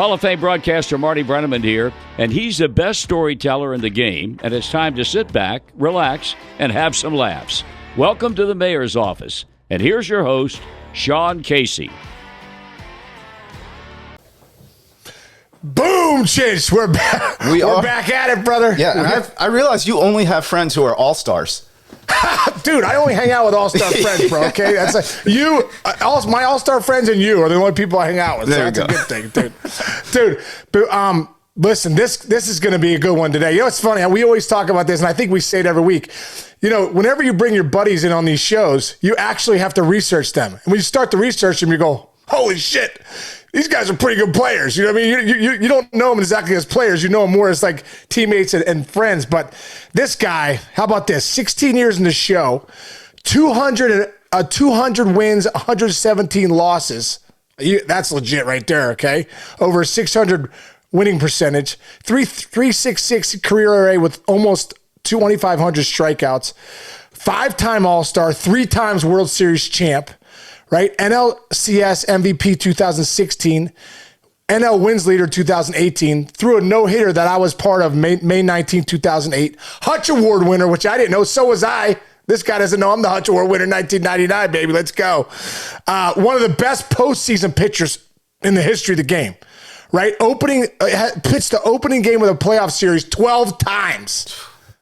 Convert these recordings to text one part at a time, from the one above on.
Hall of Fame broadcaster Marty Brenneman here, and he's the best storyteller in the game, and it's time to sit back, relax, and have some laughs. Welcome to the Mayor's Office, and here's your host, Sean Casey. Boom, Chish. We're back. We're back at it, brother. Yeah, and I realize you only have friends who are all-stars. Dude, I only hang out with all-star friends, bro, okay? That's like you, my all-star friends and you are the only people I hang out with. So that's a good thing, dude. But, listen, this is going to be a good one today. You know, it's funny. We always talk about this, and I think we say it every week. You know, whenever you bring your buddies in on these shows, you actually have to research them. And when you start to research them, you go, holy shit. These guys are pretty good players. You know what I mean? You don't know them exactly as players. You know them more as like teammates and friends. But this guy, how about this? 16 years in the show, 200 wins, 117 losses. That's legit right there, okay? Over 600 winning percentage, 366 career ERA with almost 2,500 strikeouts, 5-time All-Star, 3 times World Series champ. Right? NLCS MVP 2016, NL wins leader 2018, threw a no-hitter that I was part of May 19, 2008. Hutch Award winner, which I didn't know. So was I. This guy doesn't know I'm the Hutch Award winner 1999, baby. Let's go. One of the best postseason pitchers in the history of the game. Right? Pitched the opening game of the playoff series 12 times.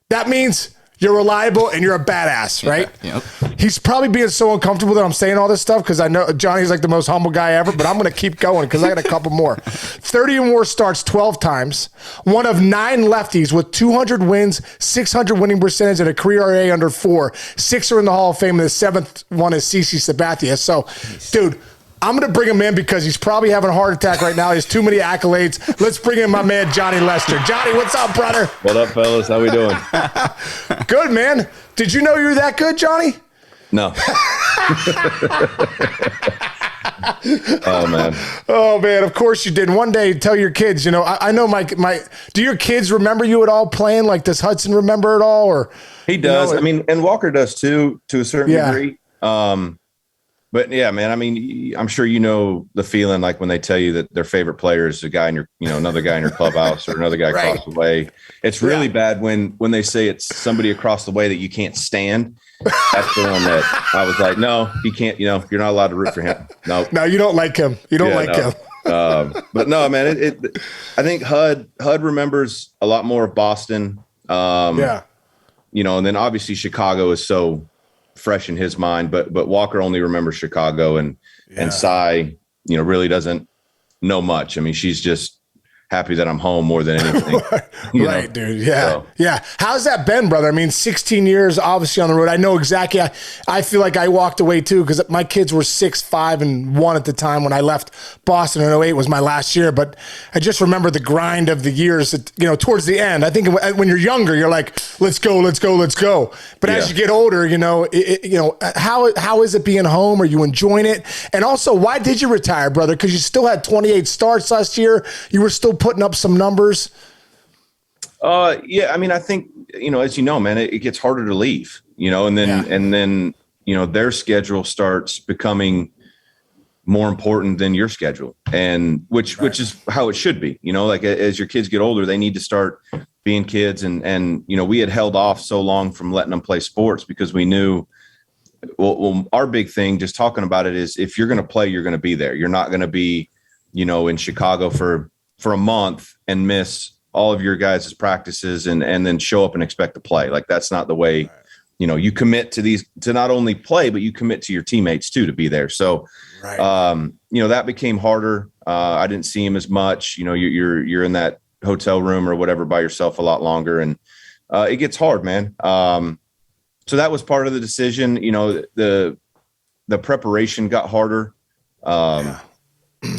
That means you're reliable and you're a badass, right? Yep. He's probably being so uncomfortable that I'm saying all this stuff because I know Johnny's like the most humble guy ever, but I'm going to keep going because I got a couple more. 30 or more starts 12 times. One of 9 lefties with 200 wins, 600 winning percentage, and a career ERA under 4. 6 are in the Hall of Fame, and the 7th one is CC Sabathia. So, dude, I'm going to bring him in because he's probably having a heart attack right now. He has too many accolades. Let's bring in my man, Johnny Lester. Johnny, what's up, brother? What up, fellas? How we doing? Good, man. Did you know you were that good, Johnny? No. Oh, man. Oh, man, of course you did. One day, tell your kids, you know, I know my do your kids remember you at all playing? Like, does Hudson remember it all? Or He does. You know, I mean, and Walker does too, to a certain degree. But yeah, man, I mean, I'm sure you know the feeling like when they tell you that their favorite player is a guy in your, you know, another guy in your clubhouse or another guy Right. across the way. It's really bad when they say it's somebody across the way that you can't stand. That's the one that I was like, no, he can't, you know, you're not allowed to root for him. No, you don't like him. You don't like him. But no, man, I think HUD remembers a lot more of Boston. You know, and then obviously Chicago is so fresh in his mind, but Walker only remembers Chicago and Cy, you know, really doesn't know much. I mean, she's just happy that I'm home more than anything. Right, dude. Yeah. Yeah. How's that been, brother? I mean, 16 years obviously on the road. I know exactly. I feel like I walked away too because my kids were 6, 5, and 1 at the time when I left Boston in 08 was my last year. But I just remember the grind of the years that, you know, towards the end. I think when you're younger, you're like, let's go, let's go, let's go. But as you get older, you know, how is it being home? Are you enjoying it? And also, why did you retire, brother? Because you still had 28 starts last year. You were still putting up some numbers. Yeah, I mean, I think, you know, as you know, man, it gets harder to leave, you know, and then, you know, their schedule starts becoming more important than your schedule, and which is how it should be, you know, like as your kids get older, they need to start being kids. And, you know, we had held off so long from letting them play sports because we knew, well, our big thing, just talking about it, is if you're going to play, you're going to be there. You're not going to be, you know, in Chicago for a month and miss all of your guys' practices and then show up and expect to play. Like, that's not the way, you know, you commit to not only play, but you commit to your teammates too, to be there. So, you know, that became harder. I didn't see him as much, you know, you're in that hotel room or whatever by yourself a lot longer. And it gets hard, man. So that was part of the decision. You know, the preparation got harder.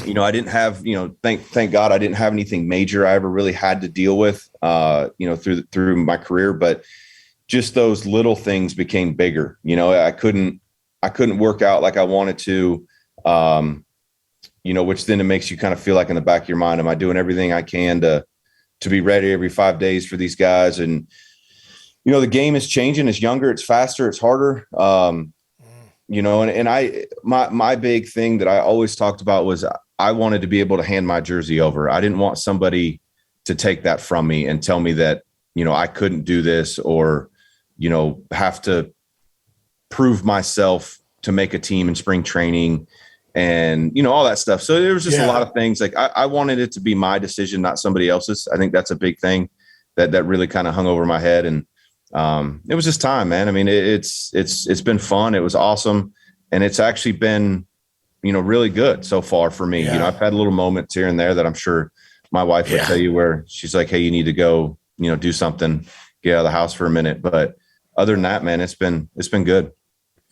You know, I didn't have, you know, thank God I didn't have anything major I ever really had to deal with, you know, through my career, but just those little things became bigger. You know, I couldn't work out like I wanted to, you know, which then it makes you kind of feel like in the back of your mind, am I doing everything I can to be ready every 5 days for these guys? And, you know, the game is changing. It's younger, it's faster, it's harder. You know, and my big thing that I always talked about was I wanted to be able to hand my jersey over. I didn't want somebody to take that from me and tell me that, I couldn't do this or, have to prove myself to make a team in spring training and, all that stuff. So there was just a lot of things. Like I wanted it to be my decision, not somebody else's. I think that's a big thing that really kind of hung over my head. And it was just time, man. I mean, it's been fun. It was awesome. And it's actually been, really good so far for me. Yeah. I've had little moments here and there that I'm sure my wife would tell you where she's like, hey, you need to go, do something, get out of the house for a minute. But other than that, man, it's been good.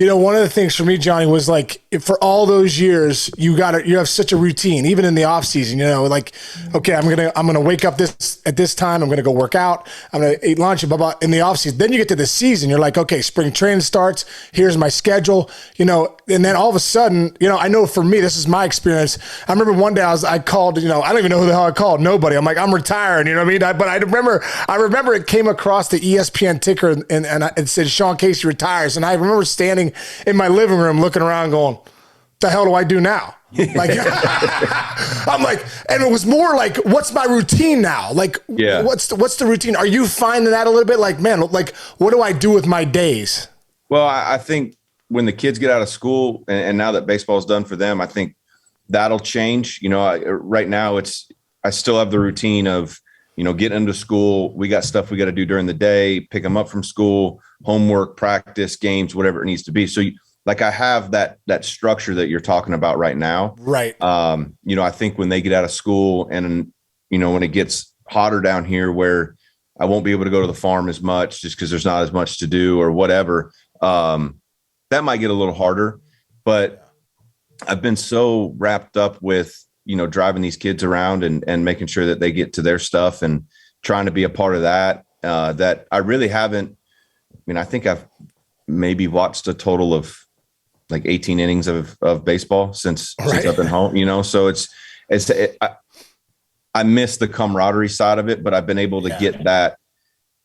One of the things for me, Johnny, was like, for all those years, you have such a routine, even in the off season, like, okay, I'm going to wake up at this time. I'm going to go work out. I'm going to eat lunch and blah, blah, in the off season. Then you get to the season. You're like, okay, spring training starts. Here's my schedule, and then all of a sudden, I know for me, this is my experience. I remember one day I called, I don't even know who the hell I called. Nobody. I'm like, I'm retiring. You know what I mean? But I remember it came across the ESPN ticker and it said Sean Casey retires. And I remember standing in my living room looking around going, what the hell do I do now? Like, I'm like, and it was more like, what's my routine now? Like, what's the routine? Are you finding that a little bit like, man, like, what do I do with my days? Well, I think when the kids get out of school and now that baseball's done for them, I think that'll change. Right now I still have the routine of, getting into school. We got stuff we got to do during the day, pick them up from school, homework, practice, games, whatever it needs to be. So I have that structure that you're talking about right now. Right. I think when they get out of school and, when it gets hotter down here where I won't be able to go to the farm as much just because there's not as much to do or whatever, that might get a little harder, but I've been so wrapped up with, driving these kids around and making sure that they get to their stuff and trying to be a part of that, that I really haven't. I think I've maybe watched a total of like 18 innings of baseball since I've been home, so I miss the camaraderie side of it, but I've been able to get that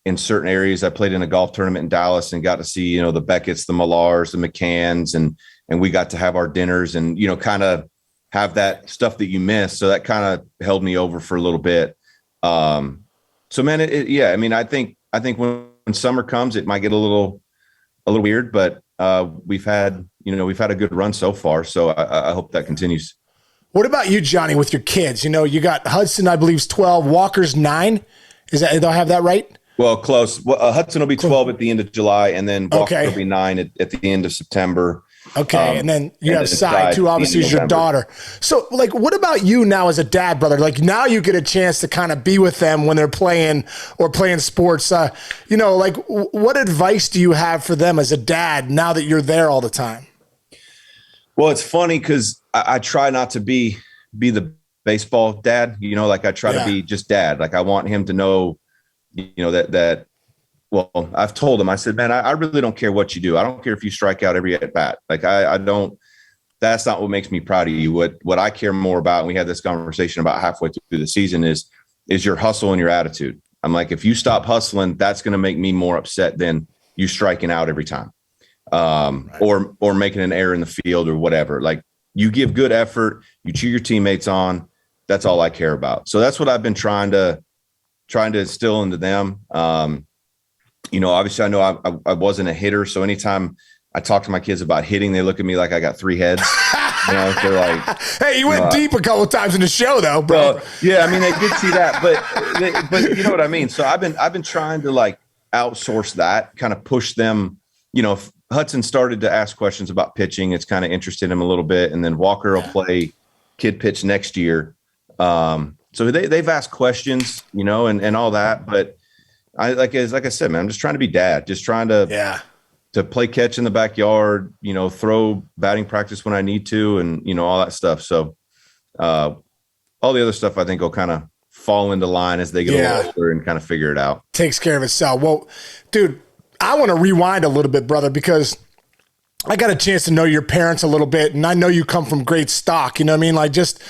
in certain areas. I played in a golf tournament in Dallas and got to see, the Beckett's, the Millars, the McCanns, and we got to have our dinners and, kind of have that stuff that you miss. So that kind of held me over for a little bit. So man, I think when summer comes, it might get a little weird, but we've had a good run so far. So I hope that continues. What about you, Johnny, with your kids? You got Hudson, I believe, is 12, Walker's 9. Do I have that right? Well, close. Well, Hudson will be 12 at the end of July, and then Walker will be 9 at the end of September. Okay, and then you have Sai, too, obviously, is your daughter. So, like, what about you now as a dad, brother? Like, now you get a chance to kind of be with them when they're playing sports. What advice do you have for them as a dad now that you're there all the time? Well, it's funny because I try not to be the baseball dad. I try to be just dad. Like, I want him to know, that well, I've told him, I said, man, I really don't care what you do. I don't care if you strike out every at bat. Like I don't, that's not what makes me proud of you. What I care more about, and we had this conversation about halfway through the season, is your hustle and your attitude. I'm like, if you stop hustling, that's going to make me more upset than you striking out every time. Or making an error in the field or whatever. Like, you give good effort, you cheer your teammates on. That's all I care about. So that's what I've been trying to instill into them. Obviously I know I wasn't a hitter. So anytime I talk to my kids about hitting, they look at me like I got 3 heads. They're like, hey, you went deep a couple of times in the show though, bro. Well, yeah. I mean, they did see that, but you know what I mean? So I've been trying to like outsource that, kind of push them. If Hudson started to ask questions about pitching, it's kind of interested him a little bit. And then Walker will play kid pitch next year. So they've asked questions, and all that, but like I said, man, I'm just trying to be dad, just trying to play catch in the backyard, throw batting practice when I need to, and, all that stuff. So, all the other stuff I think will kind of fall into line as they get a little older and kind of figure it out. Takes care of itself. Well, dude, I want to rewind a little bit, brother, because I got a chance to know your parents a little bit, and I know you come from great stock. You know what I mean? Like, just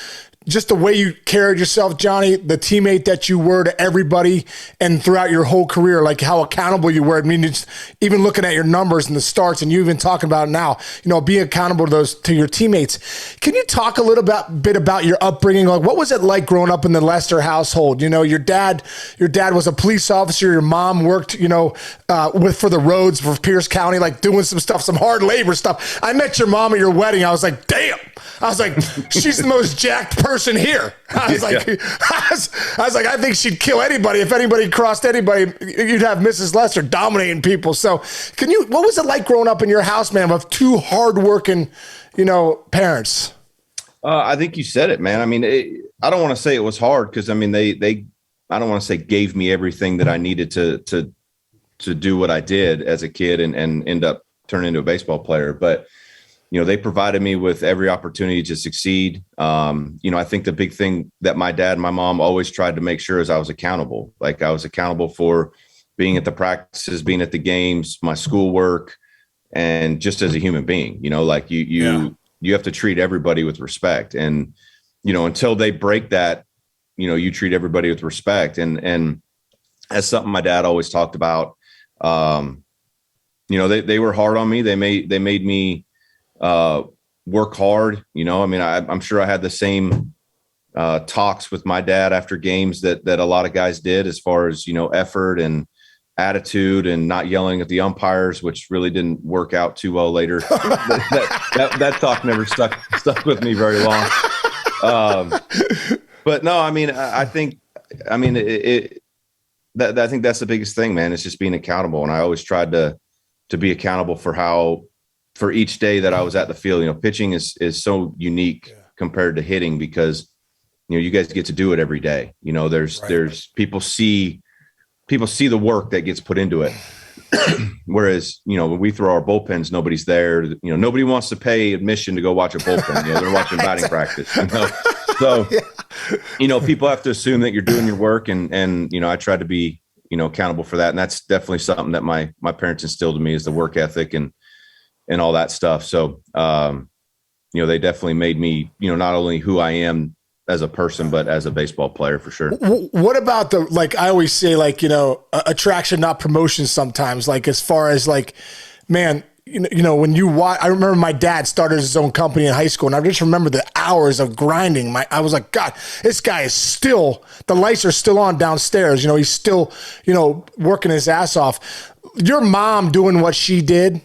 just the way you carried yourself, Johnny, the teammate that you were to everybody and throughout your whole career, like how accountable you were. I mean, it's even looking at your numbers and the starts, and you even talking about it now, being accountable to your teammates. Can you talk a little bit about your upbringing? Like, what was it like growing up in the Lester household? Your dad was a police officer. Your mom worked, for the roads for Pierce County, like doing some hard labor stuff. I met your mom at your wedding. I was like, damn. I was like, she's the most jacked person here. I was like, I think she'd kill anybody. If anybody crossed anybody, you'd have Mrs. Lester dominating people. So what was it like growing up in your house, man, with two hardworking, parents? I think you said it, man. I mean, I don't want to say it was hard because, I mean, they I don't want to say gave me everything that I needed to do what I did as a kid and end up turning into a baseball player. But, they provided me with every opportunity to succeed. I think the big thing that my dad and my mom always tried to make sure is I was accountable. Like I was accountable for being at the practices, being at the games, my schoolwork, and just as a human being, like you have to treat everybody with respect. And, until they break that, you treat everybody with respect. And that's something my dad always talked about. They were hard on me. They made me work hard. I'm sure I had the same talks with my dad after games that a lot of guys did, as far as, effort and attitude and not yelling at the umpires, which really didn't work out too well later. that talk never stuck with me very long. But no, I mean, I think that's the biggest thing, man. It's just being accountable. And I always tried to be accountable for each day that I was at the field. Pitching is so unique compared to hitting because, you guys get to do it every day. There's people see the work that gets put into it. Whereas, when we throw our bullpens, nobody's there. Nobody wants to pay admission to go watch a bullpen. They're watching batting practice. So, people have to assume that you're doing your work, and I try to be, accountable for that. And that's definitely something that my parents instilled in me, is the work ethic and all that stuff. So, they definitely made me, not only who I am as a person, but as a baseball player, for sure. What about I always say, attraction, not promotion sometimes, as far as man, when you watch, I remember my dad started his own company in high school, and I just remember the hours of grinding. I was like, God, this guy is still, the lights are still on downstairs. He's still, working his ass off. Your mom doing what she did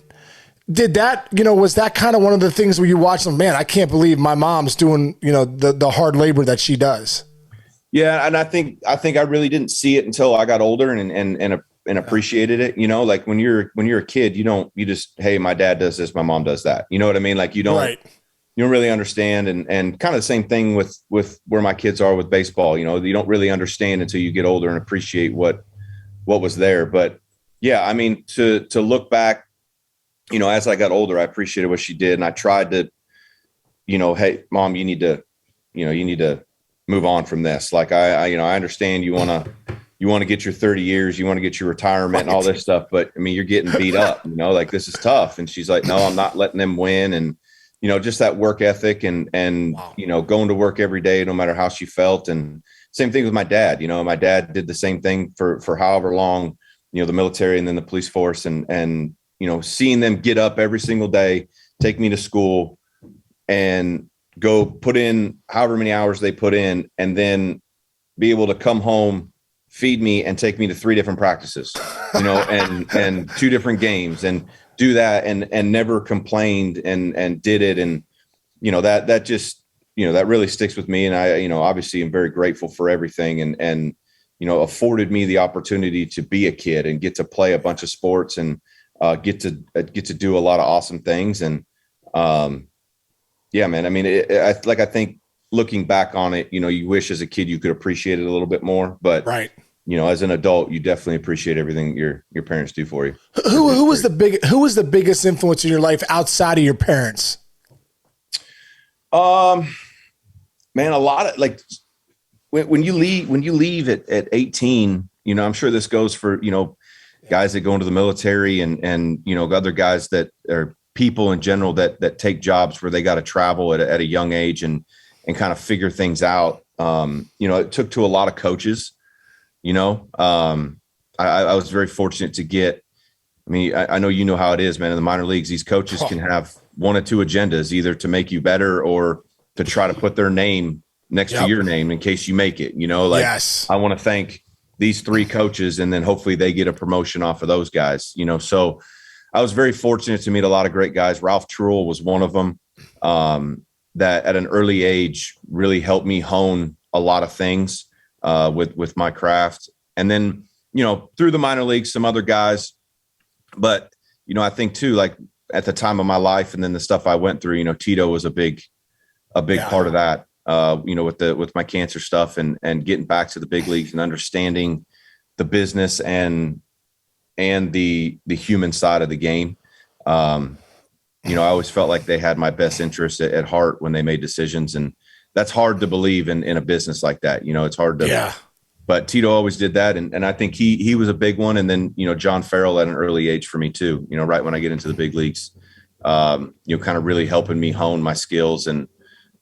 that, was that kind of one of the things where you watch them, man, I can't believe my mom's doing, the hard labor that she does. Yeah. And I think I really didn't see it until I got older and appreciated it. When you're a kid, you just, hey, my dad does this, my mom does that. You know what I mean? You don't really understand. And kind of the same thing with where my kids are with baseball. You don't really understand until you get older and appreciate what was there. But yeah, I mean, to look back, as I got older, I appreciated what she did. And I tried to, hey, Mom, you need to move on from this. I understand you want to get your 30 years, you want to get your retirement and all this stuff, but I mean, you're getting beat up, this is tough. And she's like, no, I'm not letting them win. And, just that work ethic and, going to work every day, no matter how she felt. And same thing with my dad. My dad did the same thing for however long, the military and then the police force and, seeing them get up every single day, take me to school and go put in however many hours they put in, and then be able to come home, feed me, and take me to 3 different practices, and 2 different games, and do that and never complained and did it. And, that just, that really sticks with me. And I, obviously am very grateful for everything and, afforded me the opportunity to be a kid and get to play a bunch of sports and get to do a lot of awesome things. And, yeah, man, I mean, I think looking back on it, you wish as a kid you could appreciate it a little bit more, but as an adult, you definitely appreciate everything your parents do for you. Who was the biggest influence in your life outside of your parents? Man, a lot of when you leave at 18, I'm sure this goes for, guys that go into the military and other guys that are people in general that take jobs where they got to travel at a young age and and kind of figure things out. It took to a lot of coaches, I was very fortunate to get, I know you know how it is, man. In the minor leagues, these coaches can have one or two agendas, either to make you better or to try to put their name next to your name in case you make it, Yes. I want to thank these three coaches, and then hopefully they get a promotion off of those guys, so I was very fortunate to meet a lot of great guys. Ralph Truel was one of them, that at an early age really helped me hone a lot of things with my craft. And then, through the minor leagues, some other guys, but, I think too, like at the time of my life and then the stuff I went through, Tito was a big part of that, with my cancer stuff and getting back to the big leagues and understanding the business and the human side of the game. I always felt like they had my best interest at heart when they made decisions. And that's hard to believe in a business like that. It's hard to, but Tito always did that. And I think he was a big one. And then, John Farrell at an early age for me too, right when I get into the big leagues, kind of really helping me hone my skills and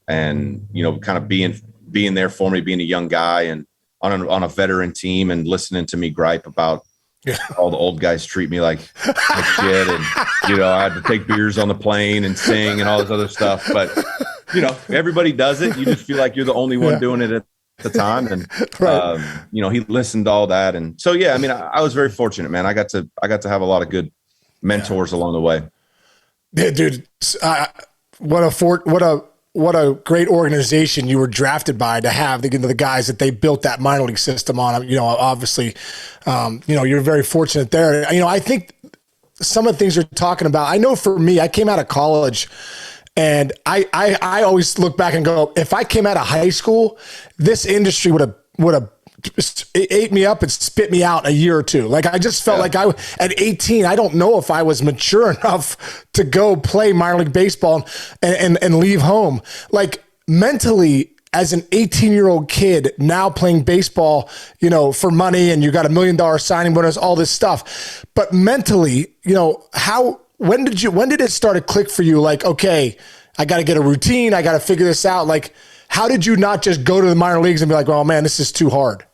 kind of being there for me, being a young guy and on a veteran team and listening to me gripe about all the old guys treat me like shit. And, I had to take beers on the plane and sing and all this other stuff. But, everybody does it. You just feel like you're the only one doing it at the time. And, he listened to all that. And so, I was very fortunate, man. I got to have a lot of good mentors along the way. Yeah, dude. What a great organization you were drafted by to have the guys that they built that minor league system on. Obviously, you're very fortunate there. I think some of the things you're talking about, I know for me, I came out of college and I always look back and go, if I came out of high school, this industry would have ate me up and spit me out in a year or two. Like I just felt like at 18, I don't know if I was mature enough to go play minor league baseball and leave home. Like mentally, as an 18-year-old kid now playing baseball, for money, and you got $1 million signing bonus, all this stuff. But mentally, when did it start to click for you? Like, okay, I got to get a routine. I got to figure this out. Like, how did you not just go to the minor leagues and be like, oh man, this is too hard?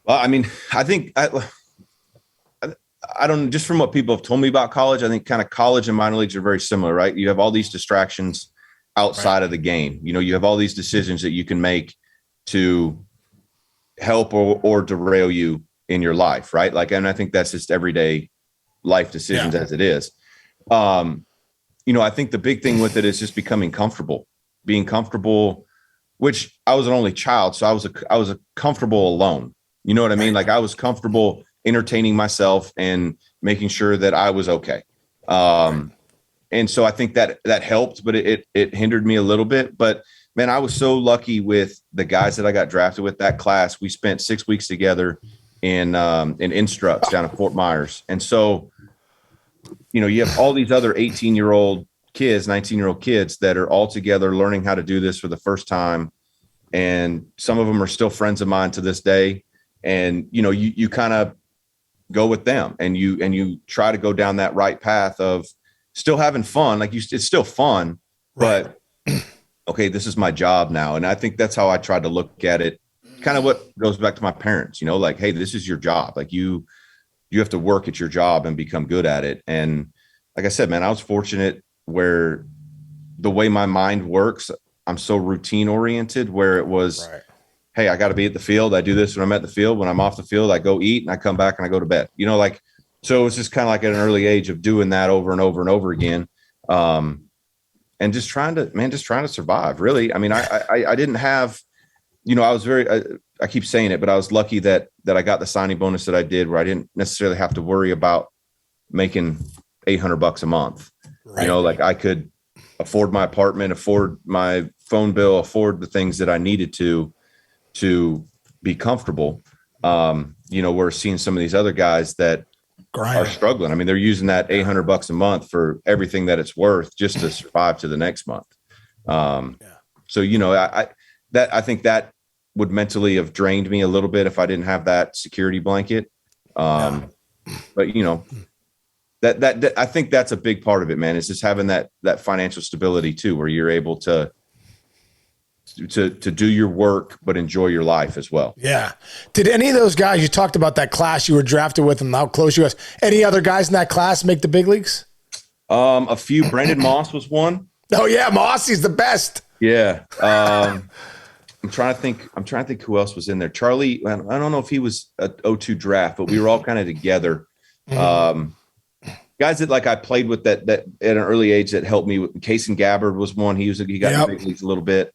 Well, I think I don't, just from what people have told me about college, I think kind of college and minor leagues are very similar, right? You have all these distractions outside of the game. You have all these decisions that you can make to help or derail you in your life, right? Like, and I think that's just everyday life decisions as it is. I think the big thing with it is just being comfortable, which I was an only child. So I was comfortable alone. You know what I mean? Like I was comfortable entertaining myself and making sure that I was okay. And so I think that helped, but it hindered me a little bit. But man, I was so lucky with the guys that I got drafted with that class. We spent 6 weeks together in Instructs down at Fort Myers. And so, you have all these other 18-year-old kids, 19-year-old kids that are all together learning how to do this for the first time. And some of them are still friends of mine to this day. And, you kind of go with them and you try to go down that right path of still having fun. Like it's still fun, but okay, this is my job now. And I think that's how I tried to look at it. Kind of what goes back to my parents, like, hey, this is your job. Like you have to work at your job and become good at it. And like I said, man, I was fortunate where the way my mind works, I'm so routine oriented where it was, hey, I got to be at the field. I do this when I'm at the field. When I'm off the field, I go eat and I come back and I go to bed, so it's just kind of like at an early age of doing that over and over and over again. And just trying to survive really. I didn't have, I was I keep saying it, but I was lucky that I got the signing bonus that I did where I didn't necessarily have to worry about making $800 a month. Like I could afford my apartment, afford my phone bill, afford the things that I needed to be comfortable. We're seeing some of these other guys that are struggling. They're using that $800 a month for everything that it's worth just to survive to the next month. So, I think that would mentally have drained me a little bit if I didn't have that security blanket. But that I think that's a big part of it, man. It's just having that financial stability too, where you're able to to do your work, but enjoy your life as well. Yeah. Did any of those guys, you talked about that class you were drafted with and how close you was, any other guys in that class make the big leagues? A few. Brandon Moss was one. Oh yeah. Mossy's the best. Yeah. I'm trying to think who else was in there. Charlie, I don't know if he was a 02 draft, but we were all kind of together. Guys that like I played with that at an early age that helped me with. Kason Gabbard was one. He got in the big leagues a little bit.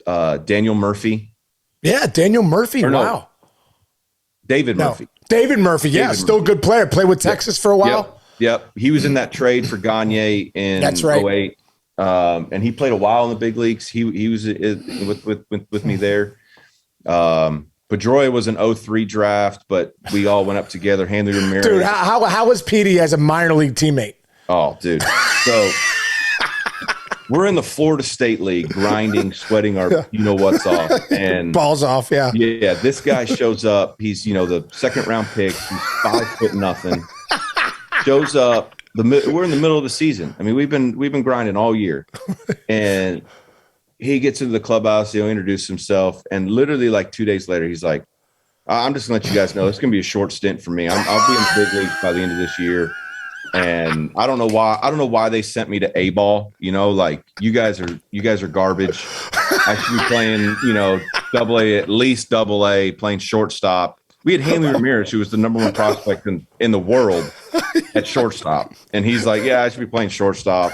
Daniel Murphy. Yeah, Daniel Murphy. Wow. David Murphy. David Murphy. Yeah, David still a good player. Played with Texas for a while. Yep. He was in that trade for Gagne in That's right. 08. And he played a while in the big leagues. He was with me there. Pedroia was an 03 draft, but we all went up together. Hanley Ramirez. Dude, how was Petey as a minor league teammate? Oh, dude. So we're in the Florida State League, grinding, sweating our what's off, and balls off. Yeah. Yeah. This guy shows up. He's the second round pick. He's 5'0". Shows up. We're in the middle of the season. I mean, we've been grinding all year, and he gets into the clubhouse. He'll introduce himself, and literally like 2 days later, he's like, "I'm just gonna let you guys know it's gonna be a short stint for me. I'll be in the big leagues by the end of this year." And I don't know why they sent me to A-ball. Like you guys are garbage. I should be playing, AA, at least AA, playing shortstop. We had Hanley Ramirez, who was the number one prospect in the world at shortstop. And he's like, yeah, I should be playing shortstop.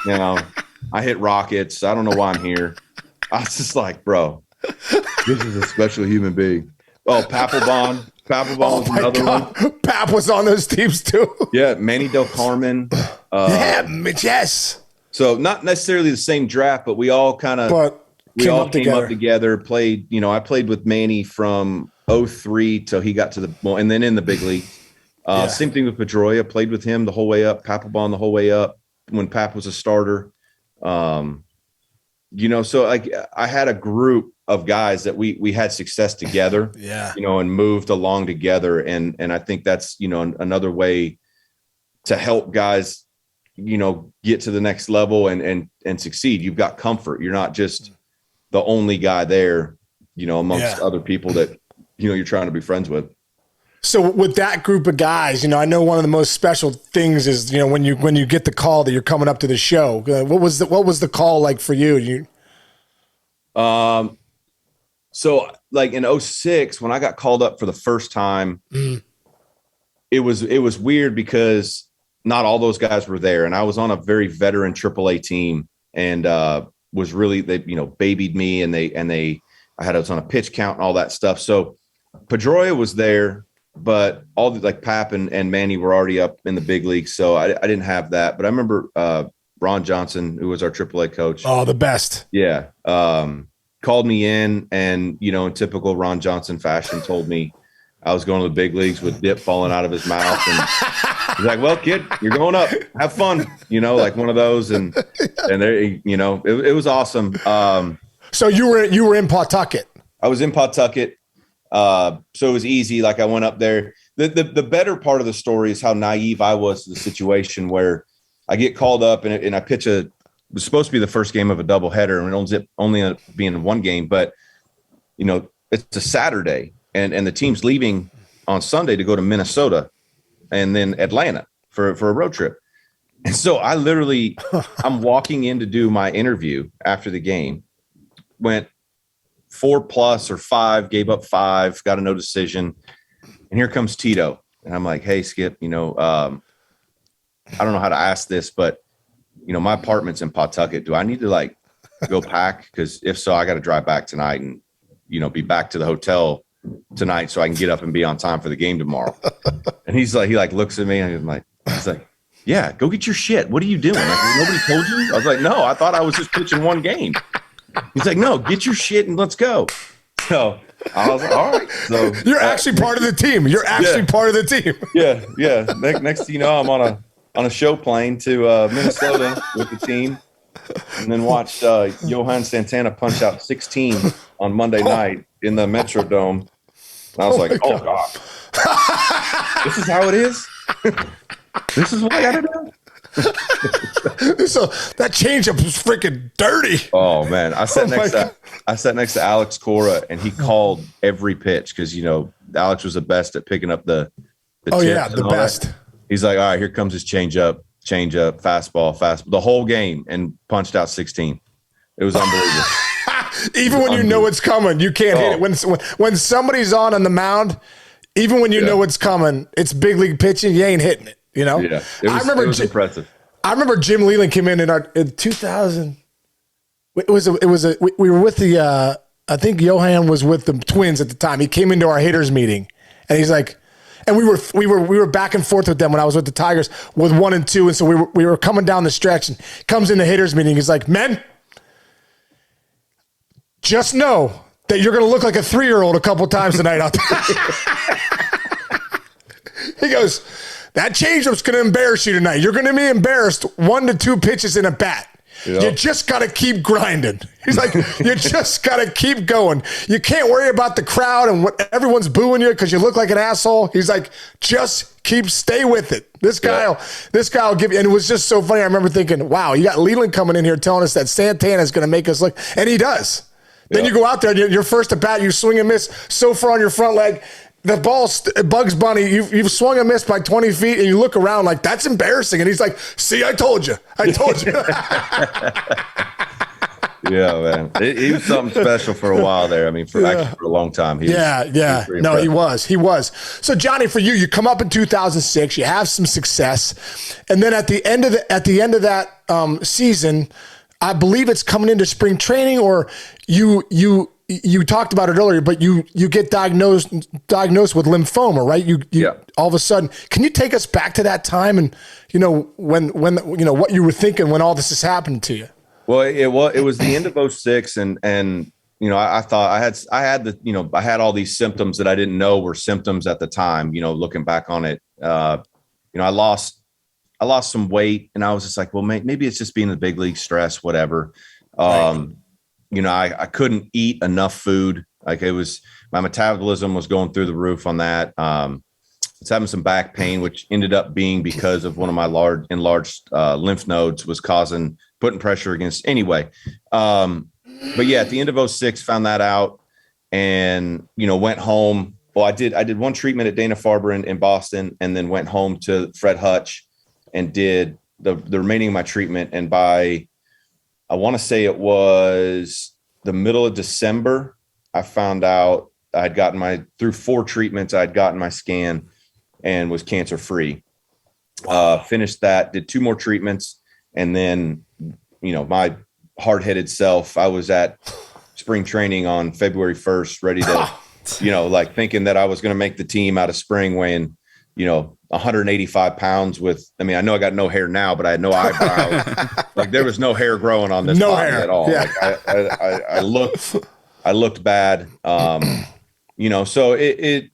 I hit rockets. I don't know why I'm here. I was just like, bro, this is a special human being. Oh, Papelbon. Was another one. Pap was on those teams too. Yeah, Manny Del Carmen. Yes. So not necessarily the same draft, but we all came up together. Played. I played with Manny from 03 till he got to and then in the big league. Same thing with Pedroia. Played with him the whole way up. Papelbon the whole way up when Pap was a starter. So like I had a group of guys that we had success together, and moved along together. And I think that's, another way to help guys, get to the next level and succeed. You've got comfort. You're not just the only guy there, amongst other people that, you're trying to be friends with. So with that group of guys, I know one of the most special things is, when you get the call that you're coming up to the show. What was the call like for you? So like in 06, when I got called up for the first time, it was weird because not all those guys were there. And I was on a very veteran AAA team and was really, they, babied me and I had us on a pitch count and all that stuff. So Pedroia was there, but all the like Pap and Manny were already up in the big leagues. So I didn't have that, but I remember Ron Johnson, who was our AAA coach. Oh, the best. Yeah. Called me in and, in typical Ron Johnson fashion, told me I was going to the big leagues with dip falling out of his mouth. And he's like, well, kid, you're going up. Have fun. Like one of those. And there, it was awesome. So you were in Pawtucket. I was in Pawtucket. So it was easy. Like I went up there. The better part of the story is how naive I was to the situation where I get called up and I pitch it was supposed to be the first game of a doubleheader and it only ended up being one game, but it's a Saturday and the team's leaving on Sunday to go to Minnesota and then Atlanta for a road trip. And so I literally, I'm walking in to do my interview after the game, went 4+ or 5, gave up 5, got a no decision. And here comes Tito. And I'm like, hey, Skip, I don't know how to ask this, but my apartment's in Pawtucket. Do I need to like go pack? Because if so, I got to drive back tonight and, be back to the hotel tonight so I can get up and be on time for the game tomorrow. And he looks at me and he's like, yeah, go get your shit. What are you doing? Like, nobody told you? I was like, no, I thought I was just pitching one game. He's like, no, get your shit and let's go. So I was like, all right. So you're actually part of the team. You're actually part of the team. Yeah. Next thing you know, I'm on a show plane to Minnesota with the team, and then watched Johan Santana punch out 16 on Monday night in the Metrodome. And I was like, oh God, this is how it is. This is what I got to do. That changeup was freaking dirty. Oh man, I sat next to Alex Cora, and he called every pitch because Alex was the best at picking up the tips the best. That. He's like, all right, here comes his changeup, fastball, the whole game, and punched out 16. It was unbelievable. Even when you know it's coming, you can't hit it. When somebody's on the mound, even when you know it's coming, it's big league pitching, you ain't hitting it. Yeah, it was impressive. I remember Jim Leyland came in 2000. We were with the I think Johan was with the Twins at the time. He came into our hitters meeting, and he's like, and we were back and forth with them when I was with the Tigers with 1 and 2, and so we were coming down the stretch, and comes in the hitters meeting. He's like, men, just know that you're going to look like a 3-year-old a couple times tonight out there. He goes, that changeup's going to embarrass you tonight. You're going to be embarrassed 1 to 2 pitches in a bat. Yep. You just got to keep grinding. He's like, you just got to keep going. You can't worry about the crowd and what everyone's booing you because you look like an asshole. He's like, just stay with it. This guy will give you. And it was just so funny. I remember thinking, wow, you got Leyland coming in here telling us that Santana is going to make us look, and he does. Then you go out there, and your first at bat, you swing and miss so far on your front leg. The ball, Bugs Bunny, you've swung and missed by 20 feet, and you look around like, that's embarrassing. And he's like, see, I told you. Yeah, man. He was something special for a while there. I mean, for a long time. He was. So, Johnny, for you come up in 2006. You have some success. And then at the end of that season, I believe it's coming into spring training, or you talked about it earlier, but you get diagnosed with lymphoma, right? You all of a sudden, can you take us back to that time and when what you were thinking when all this is happening to you? Well, it was the end of 06, and I thought I had all these symptoms that I didn't know were symptoms at the time. Looking back on it, I lost some weight, and I was just like, well, maybe it's just being in the big league, stress, whatever. Right. I couldn't eat enough food. Like my metabolism was going through the roof on that. I was having some back pain, which ended up being because of one of my enlarged lymph nodes was putting pressure against anyway. But yeah, at the end of 06, found that out and, went home. Well, I did one treatment at Dana-Farber in Boston, and then went home to Fred Hutch and did the remaining of my treatment. And by, I want to say it was the middle of December, I found out I had gotten through 4 treatments, I had gotten my scan and was cancer free. Finished that, did 2 more treatments. And then, my hard-headed self, I was at spring training on February 1st, ready to, thinking that I was going to make the team out of spring, weighing, 185 pounds I know I got no hair now, but I had no eyebrows. There was no hair growing on this body at all. Yeah. I looked bad. So it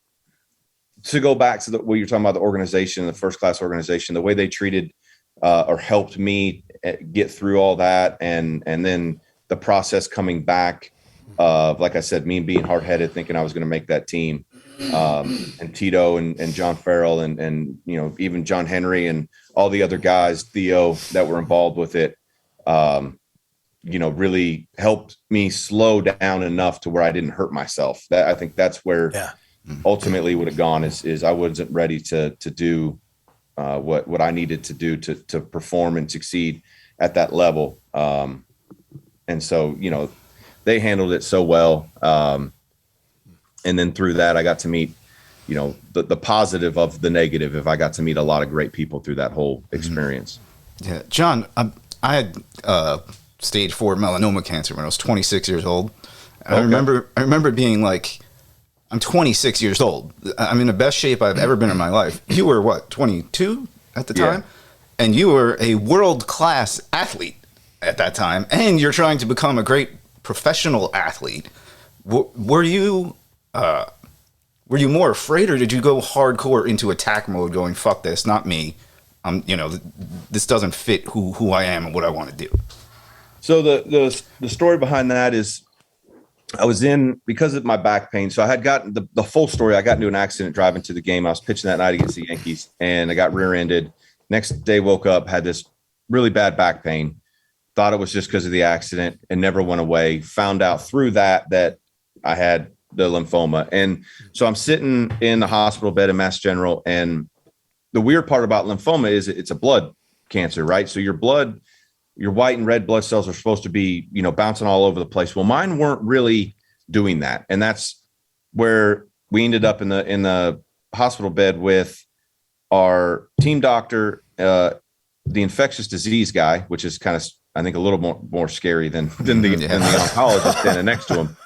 to go back to what you're talking about, the organization, the first class organization, the way they treated or helped me get through all that. And then the process coming back of, like I said, me being hard headed, thinking I was going to make that team. And Tito and John Farrell and even John Henry and all the other guys, Theo, that were involved with it, really helped me slow down enough to where I didn't hurt myself. I think that's where ultimately would have gone is I wasn't ready to do what I needed to do to perform and succeed at that level. And so, they handled it so well. And then through that, I got to meet, the positive of the negative. If I got to meet a lot of great people through that whole experience. Yeah, John, I had stage 4 melanoma cancer when I was 26 years old. Okay. I remember being like, I'm 26 years old. I'm in the best shape I've ever been in my life. You were what, 22 at the time? And you were a world-class athlete at that time, and you're trying to become a great professional athlete. Were you more afraid, or did you go hardcore into attack mode, going, fuck this, not me? This doesn't fit who I am and what I want to do. So the story behind that is I was because of my back pain. So I had gotten the full story. I got into an accident driving to the game. I was pitching that night against the Yankees, and I got rear-ended. Next day, woke up, had this really bad back pain. Thought it was just because of the accident and never went away. Found out through that I had the lymphoma. And so I'm sitting in the hospital bed in Mass General. And the weird part about lymphoma is it's a blood cancer, right? So your white and red blood cells are supposed to be, bouncing all over the place. Well, mine weren't really doing that. And that's where we ended up in the hospital bed with our team doctor, the infectious disease guy, which is kind of, I think, a little more scary than the oncologist standing next to him.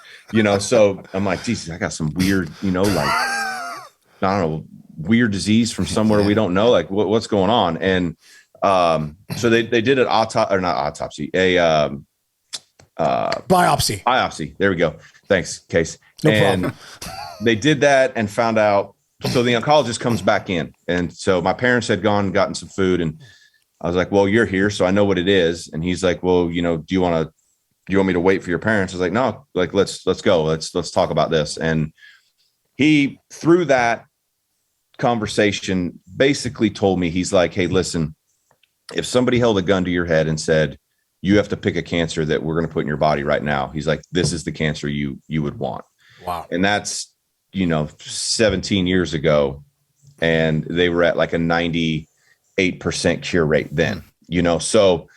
So I'm like, Jesus, I got some weird, I don't know, weird disease from somewhere we don't know, like what's going on. And so they did an biopsy. There we go. Thanks, Case. No problem. They did that and found out. So the oncologist comes back in. And so my parents had gotten some food, and I was like, well, you're here, so I know what it is. And he's like, well, do you want me to wait for your parents? I was like, no, like, let's go. Let's talk about this. And he, through that conversation, basically told me, he's like, hey, listen, if somebody held a gun to your head and said, you have to pick a cancer that we're going to put in your body right now, he's like, this is the cancer you would want. Wow. And that's, 17 years ago. And they were at like a 98% cure rate then, so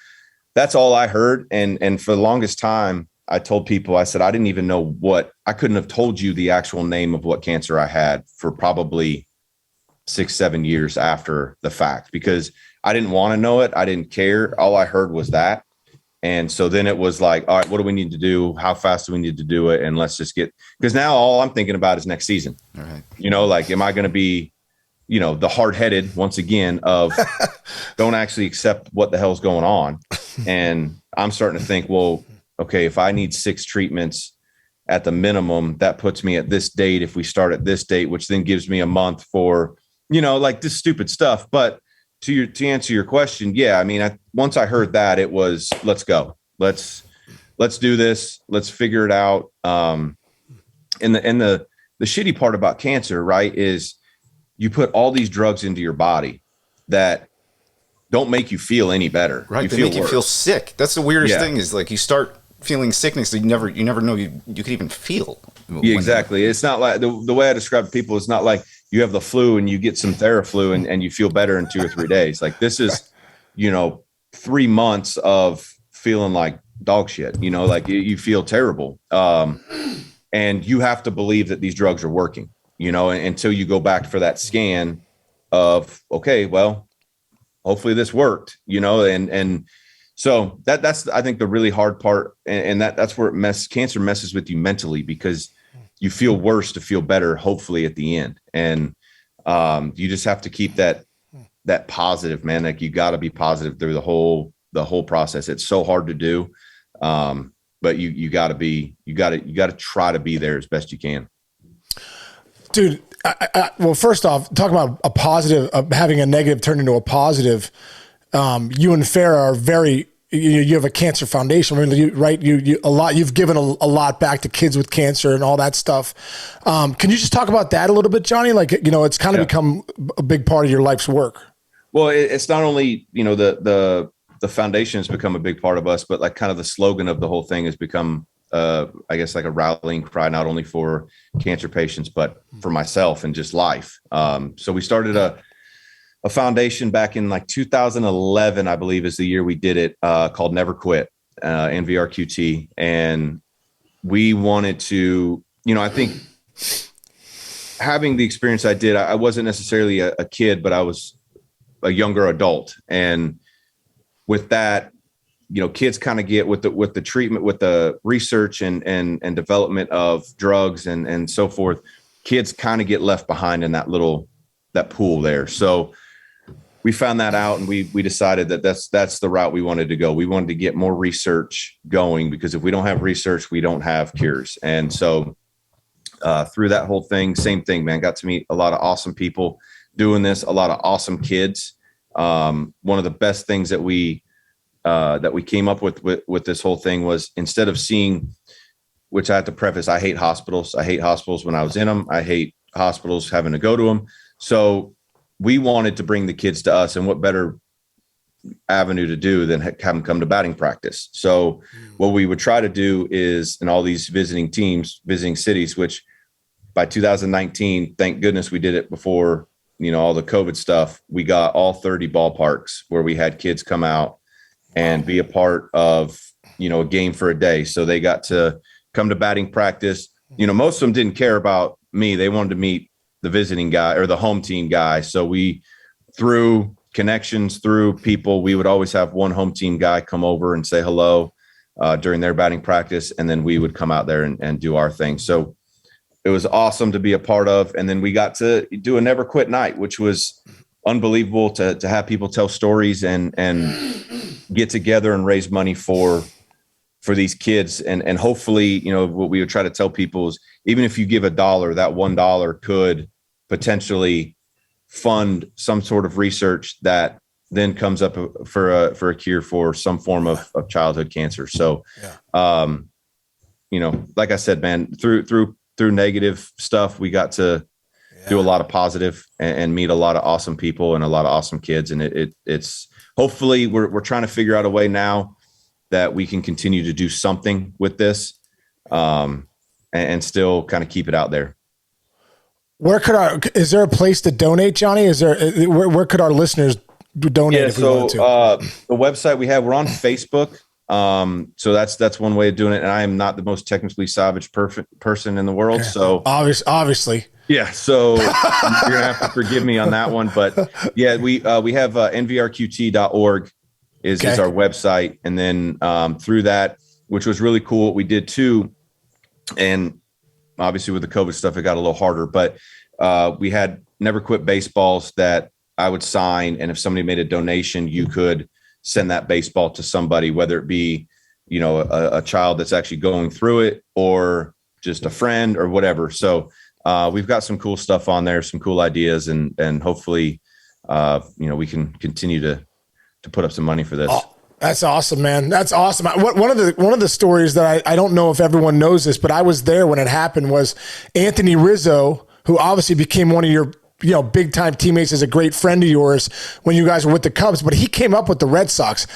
that's all I heard. And for the longest time, I told people, I said, I didn't even know I couldn't have told you the actual name of what cancer I had for probably 6-7 years after the fact, because I didn't want to know it. I didn't care. All I heard was that. And so then it was like, all right, what do we need to do? How fast do we need to do it? And let's just because now all I'm thinking about is next season. All right. Like, am I going to be, the hard-headed once again of don't actually accept what the hell's going on. And I'm starting to think, well, okay, if I need 6 treatments at the minimum, that puts me at this date. If we start at this date, which then gives me a month for, like this stupid stuff. But to answer your question, yeah, I mean, once I heard that, it was, let's go, let's do this. Let's figure it out. And the shitty part about cancer, right, is you put all these drugs into your body that don't make you feel any better. Right. They make you feel sick. That's the weirdest thing, is like you start feeling sickness that you never know you could even feel. Yeah, exactly. It's not like the way I describe people, it's not like you have the flu and you get some Theraflu and you feel better in 2 or 3 days. Like, this is, 3 months of feeling like dog shit, like you feel terrible. And you have to believe that these drugs are working, until you go back for that scan of, okay, well, hopefully this worked, and so that's, I think, the really hard part. And that's where cancer messes with you mentally, because you feel worse to feel better, hopefully at the end. And you just have to keep that positive, man. Like, you got to be positive through the whole process. It's so hard to do. But you got to try to be there as best you can. Dude, well, first off, talking about a positive, having a negative turn into a positive. You and Farrah are very, you have a cancer foundation, right? You've given a lot back to kids with cancer and all that stuff. Can you just talk about that a little bit, Johnny? Like, it's kind of become a big part of your life's work. Well, it's not only, the foundation has become a big part of us, but like kind of the slogan of the whole thing has become, I guess, like a rallying cry, not only for cancer patients, but for myself and just life. So we started a foundation back in like 2011, I believe is the year we did it, called Never Quit, NVRQT. And we wanted to, I think having the experience I did, I wasn't necessarily a kid, but I was a younger adult. And with that, kids kind of get with the treatment, with the research and development of drugs and so forth, kids kind of get left behind in that pool there. So we found that out, and we decided that that's the route we wanted to go. We wanted to get more research going, because if we don't have research, we don't have cures. And so through that whole thing, same thing, man, got to meet a lot of awesome people doing this, a lot of awesome kids. One of the best things that we came up with this whole thing was, instead of seeing, which I have to preface, I hate hospitals. I hate hospitals when I was in them. I hate hospitals having to go to them. So we wanted to bring the kids to us, and what better avenue to do than have them come to batting practice. So what we would try to do is, in all these visiting teams, visiting cities, which by 2019, thank goodness we did it before, all the COVID stuff, we got all 30 ballparks where we had kids come out and be a part of, a game for a day. So they got to come to batting practice. Most of them didn't care about me. They wanted to meet the visiting guy or the home team guy. So we, through connections, through people, we would always have one home team guy come over and say hello during their batting practice. And then we would come out there and do our thing. So it was awesome to be a part of. And then we got to do a never quit night, which was unbelievable to have people tell stories and get together and raise money for these kids. And hopefully, what we would try to tell people is, even if you give $1, that $1 could potentially fund some sort of research that then comes up for a cure for some form of childhood cancer. So, like I said, man, through negative stuff, we got to do a lot of positive and meet a lot of awesome people and a lot of awesome kids. And it's hopefully we're trying to figure out a way now that we can continue to do something with this and still kind of keep it out there. Is there a place to donate, Johnny? Where could our listeners donate if we wanted to? The website we're on Facebook. So that's one way of doing it. And I am not the most technically savage perfect person in the world. Okay. So obviously. Yeah. So you're gonna have to forgive me on that one, but yeah, we have nvrqt.org is our website. And then, through that, which was really cool, what we did too. And obviously with the COVID stuff, it got a little harder, but, we had never quit baseballs that I would sign. And if somebody made a donation, you could send that baseball to somebody, whether it be, a child that's actually going through it or just a friend or whatever. So we've got some cool stuff on there, some cool ideas, and hopefully, we can continue to put up some money for this. Oh, that's awesome, man. That's awesome. One of the stories that I don't know if everyone knows this, but I was there when it happened, was Anthony Rizzo, who obviously became one of your big time teammates, is a great friend of yours when you guys were with the Cubs, but he came up with the Red Sox.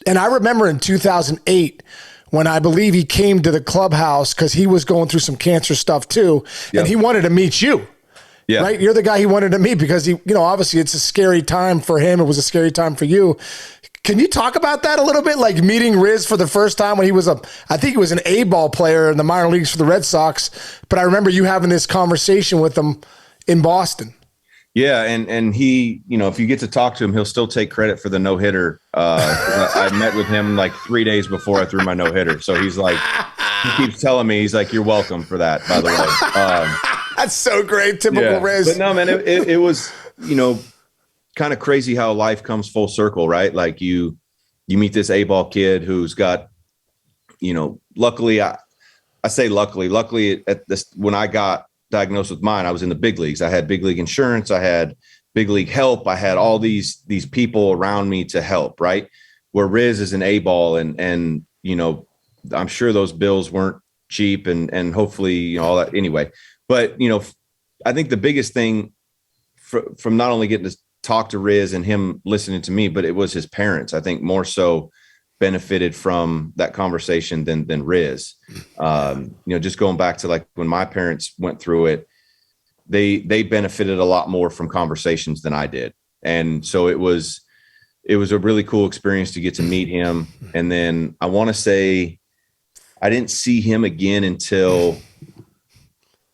And I remember in 2008, when I believe he came to the clubhouse because he was going through some cancer stuff too. Yep. And he wanted to meet you. Yeah. Right. You're the guy he wanted to meet because he, obviously it's a scary time for him. It was a scary time for you. Can you talk about that a little bit? Like meeting Riz for the first time when he was I think he was an A-ball player in the minor leagues for the Red Sox. But I remember you having this conversation with him in Boston. Yeah. And he, if you get to talk to him, he'll still take credit for the no-hitter. I met with him like 3 days before I threw my no-hitter. So he's like, he keeps telling me, he's like, you're welcome for that, by the way. That's so great. Typical Riz. But no, man, it was, kind of crazy how life comes full circle, right? Like you meet this A-ball kid who's got, luckily, I say luckily at this, when I got diagnosed with mine, I was in the big leagues. I had big league insurance. I had big league help. I had all these people around me to help, right? Where Riz is an A-ball and I'm sure those bills weren't cheap and hopefully, all that anyway. But, I think the biggest thing from not only getting to talk to Riz and him listening to me, but it was his parents, I think more so benefited from that conversation than Riz. Just going back to like when my parents went through it, they benefited a lot more from conversations than I did. And so it was a really cool experience to get to meet him. And then I want to say I didn't see him again until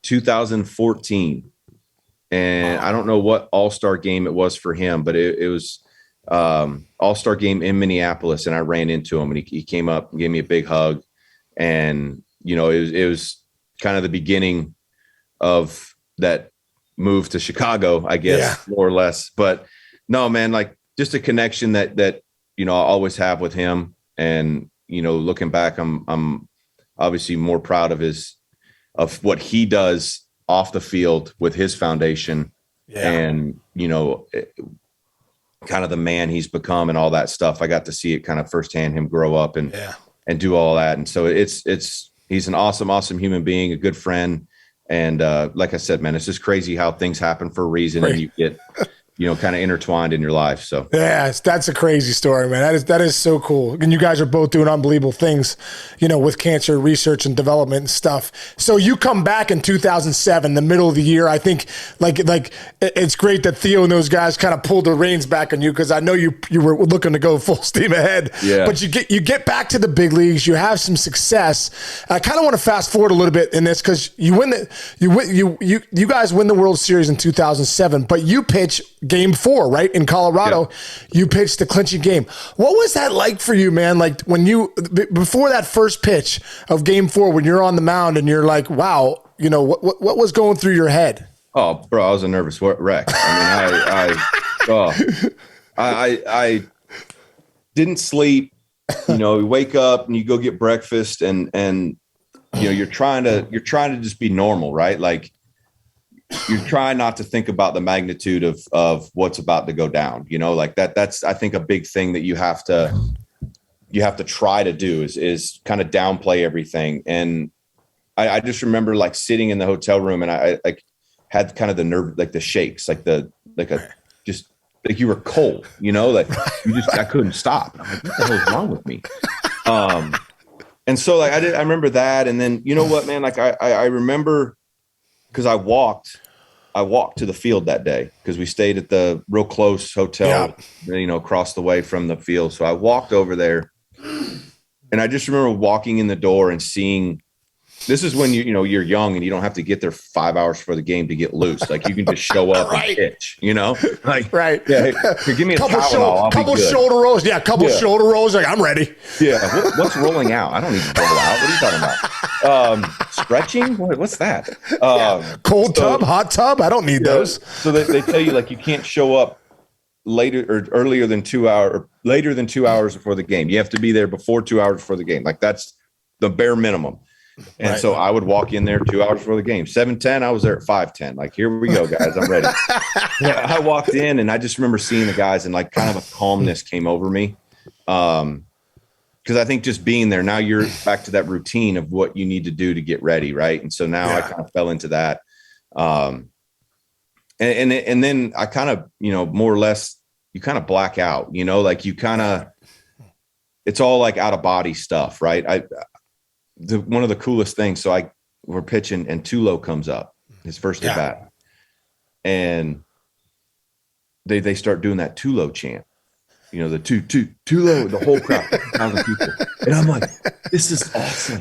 2014. And I don't know what all-star game it was for him, but it was all-star game in Minneapolis. And I ran into him and he came up and gave me a big hug. And, it was kind of the beginning of that move to Chicago, I guess, more or less. But no, man, like just a connection that I always have with him. And, looking back, I'm obviously more proud of what he does off the field with his foundation and, kind of the man he's become and all that stuff. I got to see it kind of firsthand, him grow up and do all that. And so he's an awesome, awesome human being, a good friend. And like I said, man, it's just crazy how things happen for a reason. Right. And you get kind of intertwined in your life. So yeah, that's a crazy story, man. That is so cool. And you guys are both doing unbelievable things, with cancer research and development and stuff. So you come back in 2007, the middle of the year. I think like it's great that Theo and those guys kind of pulled the reins back on you, because I know you were looking to go full steam ahead. Yeah. But you get back to the big leagues. You have some success. I kind of want to fast forward a little bit in this, because you guys win the World Series in 2007, but you pitch Game 4, right, in Colorado. Yeah. You pitched the clinching game. What was that like for you, man? Like when before that first pitch of Game 4, when you're on the mound and you're like, wow, what was going through your head? Oh, bro, I was a nervous wreck. I didn't sleep. You wake up and you go get breakfast, and you're trying to just be normal, right? Like, you're trying not to think about the magnitude of what's about to go down. Like that's, I think, a big thing that you have to try to do is kind of downplay everything. And I just remember like sitting in the hotel room, and I like had kind of the nerve, like the shakes, just like you were cold, like I couldn't stop. I'm like, what the hell is wrong with me? And so like I remember that. And then, you know what, man, like I remember, because I walked to the field that day, because we stayed at the real close hotel, across the way from the field. So I walked over there, and I just remember walking in the door and seeing, this is when you're young and you don't have to get there 5 hours for the game to get loose. Like you can just show up right. And pitch, like, right. Yeah. Hey, give me a couple shoulder rolls. Yeah. Shoulder rolls. Like, I'm ready. Yeah. What's rolling out? I don't need to roll out. What are you talking about? Stretching? What's that? Cold tub, hot tub. I don't need those. So they tell you like, you can't show up later or later than 2 hours, or later than 2 hours before the game. You have to be there before 2 hours before the game. Like that's the bare minimum. And right. So I would walk in there 2 hours before the game. 7:10, I was there at 5:10. Like, here we go, guys. I'm ready. I walked in, and I just remember seeing the guys, and like kind of a calmness came over me. Because I think just being there, now you're back to that routine of what you need to do to get ready, right? And so now I kind of fell into that. And then I kind of, more or less, you kind of black out, like you kind of, it's all like out of body stuff, right? One of the coolest things. So we're pitching, and Tulo comes up, his first at bat, and they start doing that Tulo chant, the Tulo, the whole crowd, 1,000 people, and I'm like, this is awesome,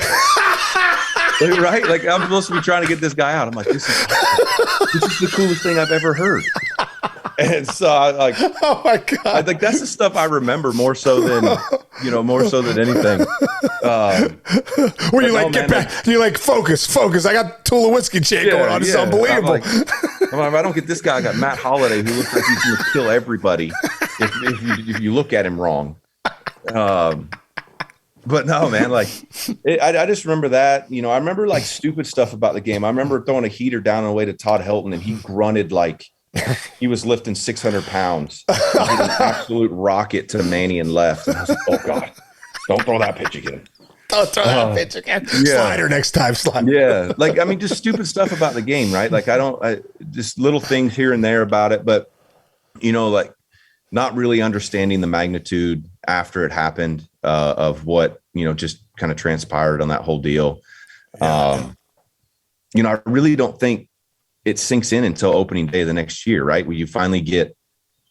right? Like I'm supposed to be trying to get this guy out. I'm like, this is the coolest thing I've ever heard. And so oh my God, I think that's the stuff I remember more so than anything. Where you get back, you focus. I got Tula whiskey chant going on. It's unbelievable. If I don't get this guy, I got Matt Holliday, who looks like he's going to kill everybody if you look at him wrong. But no, man, I just remember that. I remember stupid stuff about the game. I remember throwing a heater down on the way to Todd Helton, and he grunted like he was lifting 600 pounds. He hit an absolute rocket to Manny and left. And I was like, oh God, don't throw that pitch again. Don't throw that pitch again. Slider next time. Slider. Yeah. Just stupid stuff about the game, right? Just little things here and there about it, but not really understanding the magnitude after it happened, of what, just kind of transpired on that whole deal. I really don't think it sinks in until opening day of the next year, right? Where you finally get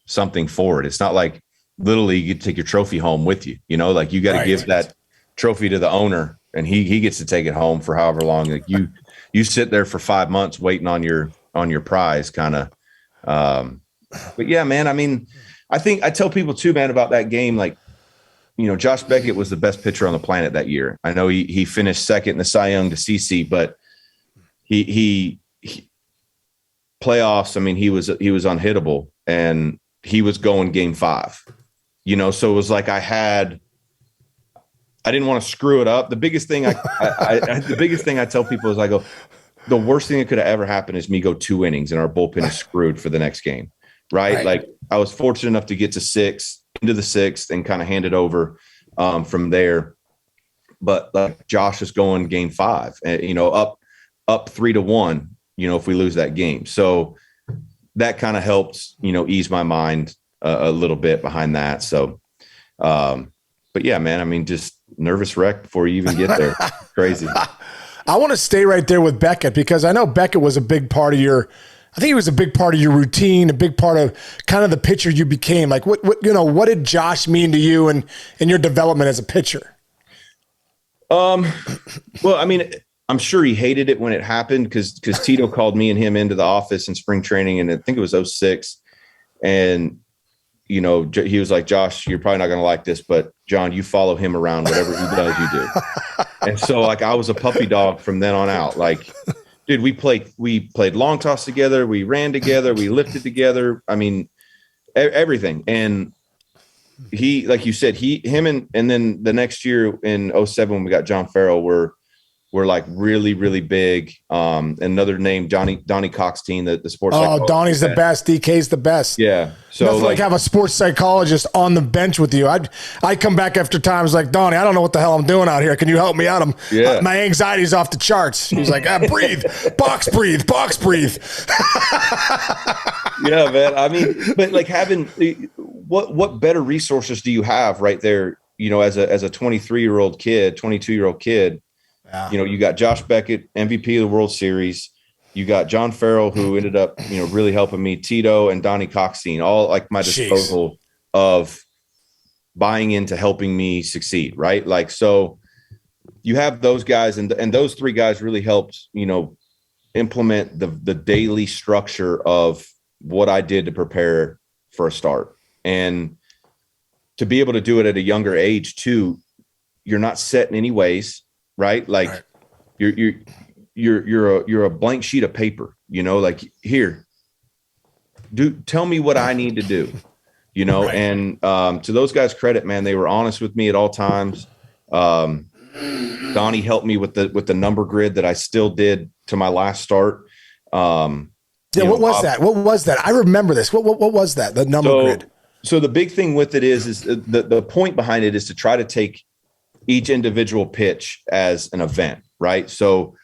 something for it. It's not like Little League, you take your trophy home with you, you got to give that trophy to the owner, and he gets to take it home for however long. Like you sit there for 5 months waiting on your prize kind of. But yeah, man, I think I tell people too, man, about that game. Josh Beckett was the best pitcher on the planet that year. I know he finished second in the Cy Young to CC, but he playoffs. He was unhittable, and he was going Game 5. So it was like I didn't want to screw it up. The biggest thing I tell people is I go, the worst thing that could have ever happened is me go 2 innings and our bullpen is screwed for the next game. Right. Like I was fortunate enough to get to into the 6th and kind of hand it over from there. But Josh is going Game 5 and, up 3-1, if we lose that game. So that kind of helped, ease my mind a little bit behind that. So, but yeah, man, I mean, just nervous wreck before you even get there. Crazy. I want to stay right there with Beckett, because I know Beckett was a big part of your routine, a big part of kind of the pitcher you became. Like what did Josh mean to you and your development as a pitcher? Well, I mean, I'm sure he hated it when it happened because Tito called me and him into the office in spring training, and I think it was 2006. And, he was like, Josh, you're probably not going to like this, but Jon, you follow him around, whatever he does, you do. And so like, I was a puppy dog from then on out. Like, dude, we played long toss together. We ran together. We lifted together. I mean, everything. And he, like you said, him and then the next year in 2007, when we got John Farrell, were like really, really big. Another name, Donnie Coxteen, the sports psychologist. Oh, Donnie's the best. DK's the best. Yeah. So nothing like have a sports psychologist on the bench with you. I come back after times like, Donnie, I don't know what the hell I'm doing out here. Can you help me out? My anxiety's off the charts. He's like, breathe, box breathe. Yeah, man. I mean, but like having what better resources do you have right there? As a 23-year-old kid, 22-year-old kid. Yeah. You got Josh Beckett, MVP of the World Series. You got John Farrell, who ended up, really helping me. Tito and Donnie Coxteen, all like my disposal of buying into helping me succeed. Right. Like, so you have those guys and those three guys really helped, implement the daily structure of what I did to prepare for a start. And to be able to do it at a younger age too, you're not set in any ways. Right. Like you're a blank sheet of paper, like here, tell me what I need to do, right. And to those guys' credit, man, they were honest with me at all times. Donnie helped me with the number grid that I still did to my last start. What was that? What was that? I remember this. What was that? The number grid. So the big thing with it is the point behind it is to try to take each individual pitch as an event, right? So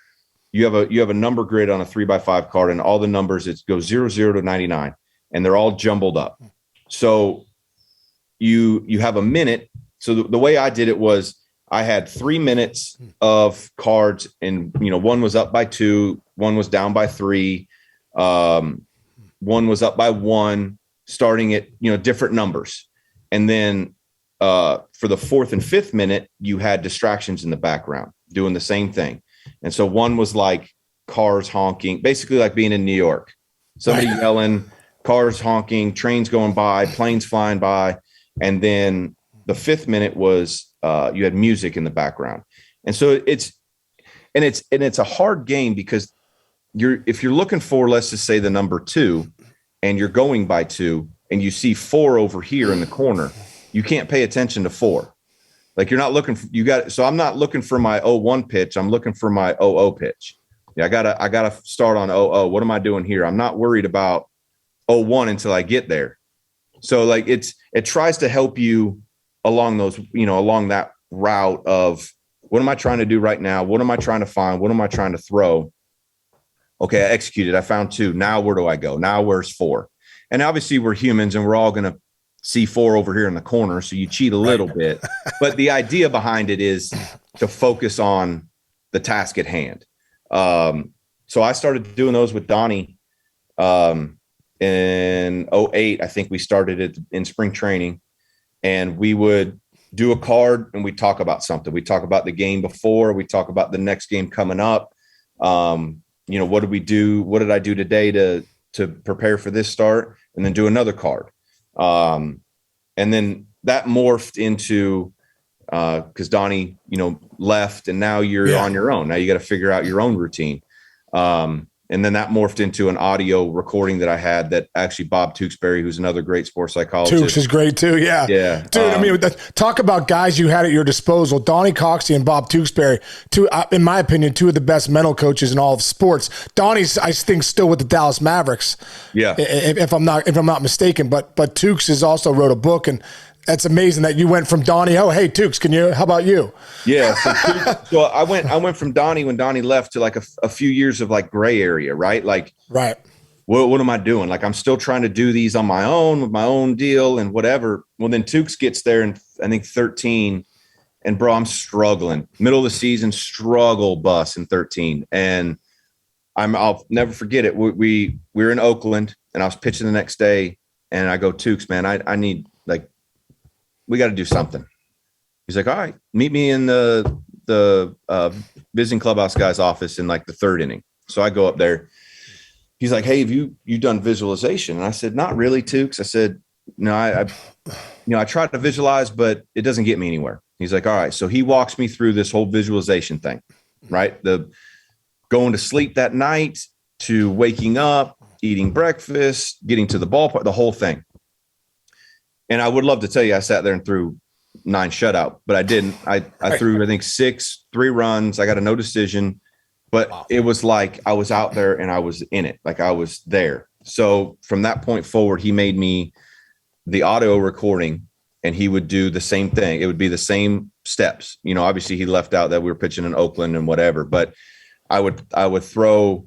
you have a number grid on a 3x5 card, and all the numbers, it goes 00 to 99, and they're all jumbled up. So you have a minute. So the way I did it was I had 3 minutes of cards, and one was up by 2, one was down by 3, one was up by 1, starting at different numbers, and then for the 4th and 5th minute, you had distractions in the background doing the same thing. And so one was like cars honking, basically like being in New York, somebody yelling, cars honking, trains going by, planes flying by. And then the 5th minute was you had music in the background. And so it's a hard game because if you're looking for, let's just say the number 2, and you're going by 2, and you see 4 over here in the corner, you can't pay attention to 4. Like you're not looking for, so I'm not looking for my 0-1 pitch. I'm looking for my 0-0 pitch. Yeah. I gotta start on 0-0. What am I doing here? I'm not worried about 0-1 until I get there. So like it tries to help you along those, along that route of what am I trying to do right now? What am I trying to find? What am I trying to throw? Okay. I executed. I found 2. Now where do I go? Now where's 4? And obviously we're humans and we're all going to see 4 over here in the corner. So you cheat a little bit, but the idea behind it is to focus on the task at hand. So I started doing those with Donnie in 2008. I think we started it in spring training, and we would do a card and we talk about something. We talk about the game before, we talk about the next game coming up. What did we do? What did I do today to prepare for this start? And then do another card. And then that morphed into, cause Donnie, left, and now you're on your own. Now you got to figure out your own routine. And then that morphed into an audio recording that I had that actually Bob Tewksbury, who's another great sports psychologist. Tewks is great too. Yeah. Yeah. Dude, talk about guys you had at your disposal. Donnie Coxey and Bob Tewksbury, in my opinion, 2 of the best mental coaches in all of sports. Donnie's, I think, still with the Dallas Mavericks. Yeah. If I'm not mistaken, but Tewks has also wrote a book, and that's amazing that you went from Donnie. Oh, hey, Tewks, how about you? Yeah. So I went from Donnie when Donnie left to like a few years of like gray area, right? Like, right. what am I doing? Like, I'm still trying to do these on my own with my own deal and whatever. Well, then Tukes gets there in, I think, 13. And bro, I'm struggling. Middle of the season, struggle bus in 13. And I'll never forget it. We were in Oakland and I was pitching the next day and I go, Tukes, man, I need, like, we got to do something. He's like, all right, meet me in the visiting clubhouse guy's office in like the 3rd inning. So I go up there. He's like, hey, have you done visualization? And I said, not really, Tukes. I said, no, I try to visualize, but it doesn't get me anywhere. He's like, all right. So he walks me through this whole visualization thing, right? The going to sleep that night to waking up, eating breakfast, getting to the ballpark, the whole thing. And I would love to tell you I sat there and threw 9 shutout, but I didn't. I threw, I think 3 runs. I got a no decision, but it was like I was out there and I was in it. Like I was there. So from that point forward, he made me the audio recording and he would do the same thing. It would be the same steps. You know, obviously he left out that we were pitching in Oakland and whatever, but I would throw,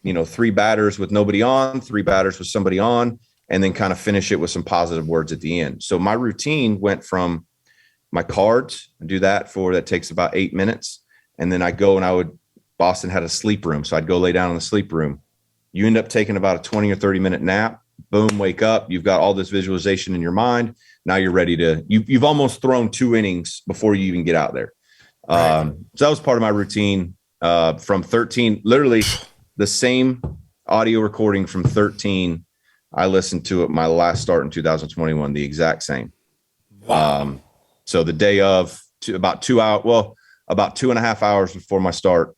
3 batters with nobody on, 3 batters with somebody on, and then kind of finish it with some positive words at the end. So my routine went from my cards, that takes about 8 minutes. And then I go and Boston had a sleep room. So I'd go lay down in the sleep room. You end up taking about a 20 or 30 minute nap, boom, wake up. You've got all this visualization in your mind. Now you're ready you've almost thrown 2 innings before you even get out there. Right. So that was part of my routine from 13, literally the same audio recording from 13. I listened to it my last start in 2021, the exact same. Wow. So the day of about 2.5 hours before my start,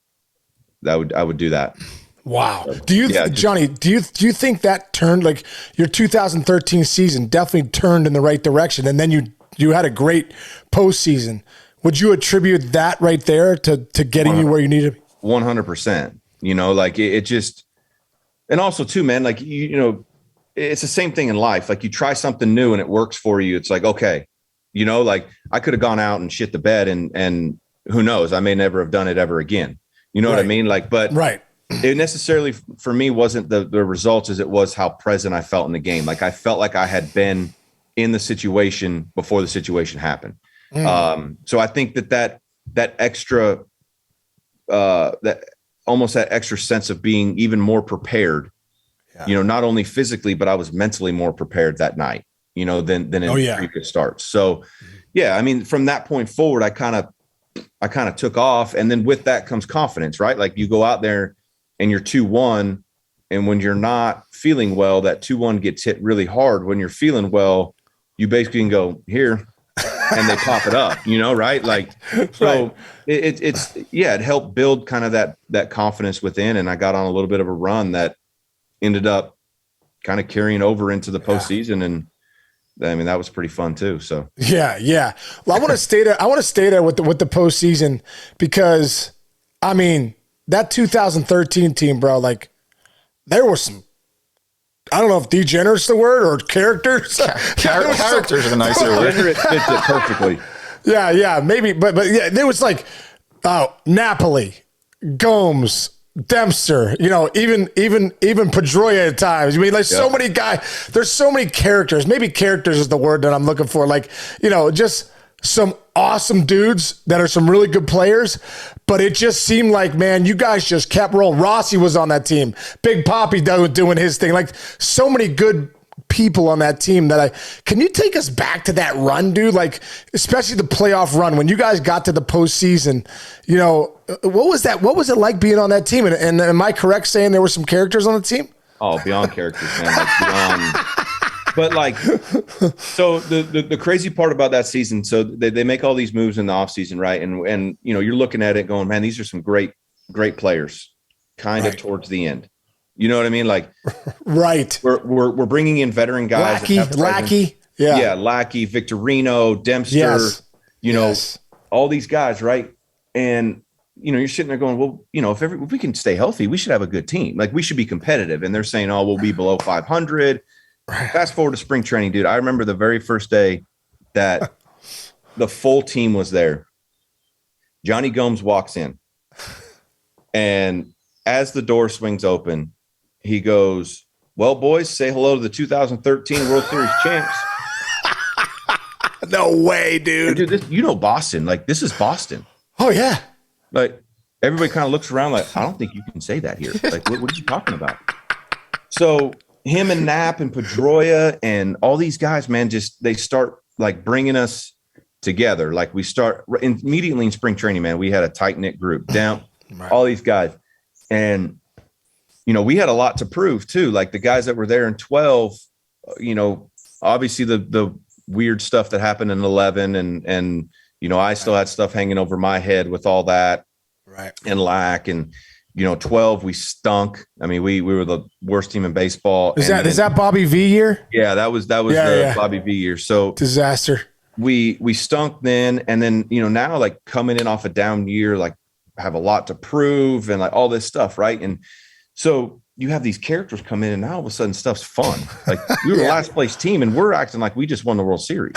I would do that. Wow. Johnny, do you think that turned, like your 2013 season definitely turned in the right direction? And then you had a great postseason. Would you attribute that right there to getting you where you needed to be? 100%, like it just, and also too, man, like, it's the same thing in life. Like you try something new and it works for you. It's like, okay, like I could have gone out and shit the bed and who knows, I may never have done it ever again. You know what I mean? Like, but right. It necessarily for me wasn't the results as it was how present I felt in the game. Like I felt like I had been in the situation before the situation happened. So I think that extra, that extra sense of being even more prepared, not only physically, but I was mentally more prepared that night, than in previous starts. So yeah, I mean, from that point forward, I kind of took off. And then with that comes confidence, right? Like you go out there and you're 2-1. And when you're not feeling well, that 2-1 gets hit really hard. When you're feeling well, you basically can go here and they pop it up, right? Like, so it helped build kind of that confidence within. And I got on a little bit of a run that ended up kind of carrying over into the postseason. And I mean, that was pretty fun too. So yeah. Well, I want to stay there with the postseason because I mean, that 2013 team, bro, like there were some, I don't know if degenerate's the word or characters. Characters is a nicer word. It fits it perfectly. Yeah, maybe, but yeah, there was like Napoli, Gomes, Dempster, even Pedroia at times. I mean, like so many guys. There's so many characters. Maybe characters is the word that I'm looking for. Like just some awesome dudes that are some really good players. But it just seemed like, man, you guys just kept rolling. Rossi was on that team. Big Papi doing his thing. Like so many good people on that team can you take us back to that run, dude? Like, especially the playoff run when you guys got to the postseason, what was that? What was it like being on that team? And am I correct saying there were some characters on the team? Oh, beyond characters, man. Like beyond. But like, so the crazy part about that season, so they make all these moves in the offseason, right? And you're looking at it going, man, these are some great players kind of towards the end. You know what I mean? Like, right. We're bringing in veteran guys. Lackey. Yeah. Lackey, Victorino, Dempster, all these guys. Right. And, you're sitting there going, well, if we can stay healthy, we should have a good team. Like we should be competitive. And they're saying, oh, we'll be below 500. Fast forward to spring training, dude. I remember the very first day that the full team was there. Johnny Gomes walks in, and as the door swings open, he goes, Well, boys, say hello to the 2013 World Series champs. No way, dude. And dude, Boston. Like, this is Boston. Oh, yeah. Like, everybody kind of looks around like, I don't think you can say that here. Like, what are you talking about? So him and Knapp and Pedroia and all these guys, man, they start like bringing us together. Like, we start immediately in spring training, man. We had a tight knit group down, all these guys. And, we had a lot to prove too. Like, the guys that were there in 12, obviously the weird stuff that happened in 11 and I still had stuff hanging over my head with all that. Right. And lack. And, 12, we stunk. I mean, we were the worst team in baseball. Is that Bobby V year? Yeah, that was the Bobby V year. So disaster. We stunk then. And then, now like coming in off a down year, like have a lot to prove and like all this stuff. Right. And so you have these characters come in and now all of a sudden stuff's fun. Like, we were the last place team and we're acting like we just won the World Series,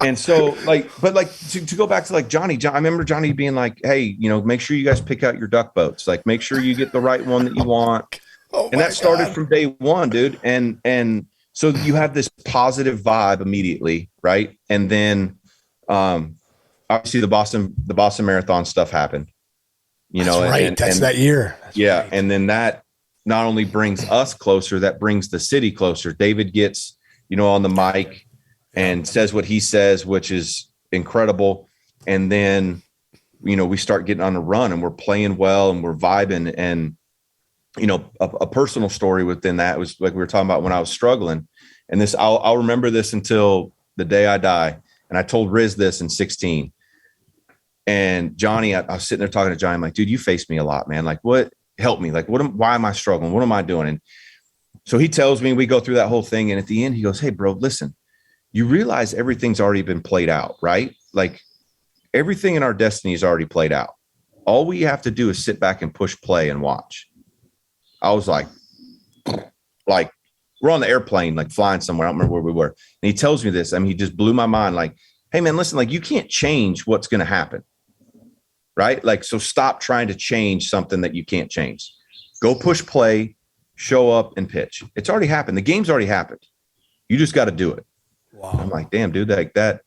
And so to go back to like Johnny, I remember Johnny being like, hey, make sure you guys pick out your duck boats. Like, make sure you get the right one that you want. And that started from day one, dude. And so you have this positive vibe immediately. Right. And then obviously the Boston Marathon stuff happened, That's right. That's that year. That's yeah. Right. And then that not only brings us closer, that brings the city closer. David gets, on the mic and says what he says, which is incredible. And then, we start getting on a run and we're playing well and we're vibing. And, a personal story within that was like we were talking about when I was struggling. And this, I'll remember this until the day I die. And I told Riz this in 16. And Johnny, I was sitting there talking to Johnny. I'm like, dude, you faced me a lot, man. Like, what? Help me. Like, why am I struggling? What am I doing? And so he tells me, we go through that whole thing. And at the end, he goes, hey, bro, listen. You realize everything's already been played out, right? Like, everything in our destiny is already played out. All we have to do is sit back and push play and watch. I was like, we're on the airplane, like flying somewhere. I don't remember where we were. And he tells me this. I mean, he just blew my mind. Like, hey man, listen, like, you can't change what's going to happen. Right. Like, so stop trying to change something that you can't change. Go push play, show up and pitch. It's already happened. The game's already happened. You just got to do it. Wow. I'm like, damn, dude, like that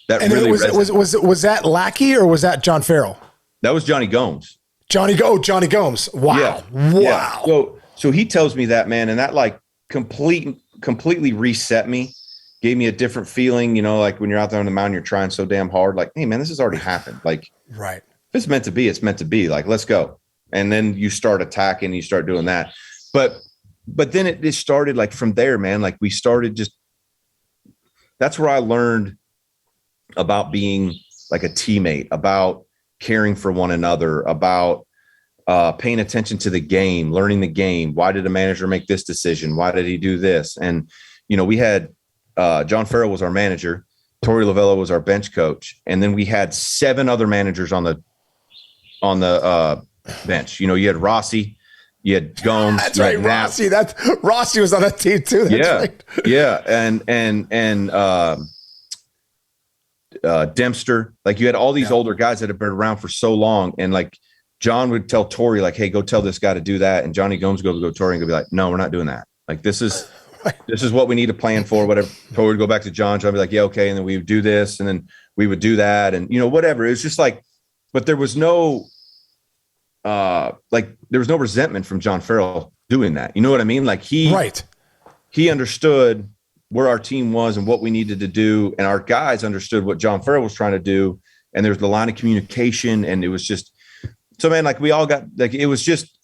and really was that Lackey or was that John Farrell? That was Johnny Gomes. Johnny Gomes. Wow. Yeah. Wow. Yeah. So he tells me that, man, and that like completely reset me, gave me a different feeling, like when you're out there on the mountain, you're trying so damn hard. Like, hey man, this has already happened. Like, right. If it's meant to be, it's meant to be. Like, let's go. And then you start attacking, you start doing that. But then it just started like from there, man. Like, we started that's where I learned about being like a teammate, about caring for one another, about paying attention to the game, learning the game. Why did a manager make this decision? Why did he do this? And, we had John Farrell was our manager. Torey Lovullo was our bench coach. And then we had 7 other managers on the bench. You had Rossi, you had Gomes. That's right. Rossi was on that team too. That's right. Yeah. And Dempster, like, you had all these older guys that have been around for so long. And like, John would tell Torey, like, hey, go tell this guy to do that. And Johnny Gomes go to Torey and go be like, no, we're not doing that. Like, this is what we need to plan for, whatever. Torey would go back to John would be like, yeah, okay. And then we would do this. And then we would do that. And, whatever. It was just like, but there was no, there was no resentment from John Farrell doing that. You know what I mean? Like, he understood where our team was and what we needed to do. And our guys understood what John Farrell was trying to do. And there's the line of communication. And it was just, so man, like, we all got, like, it was just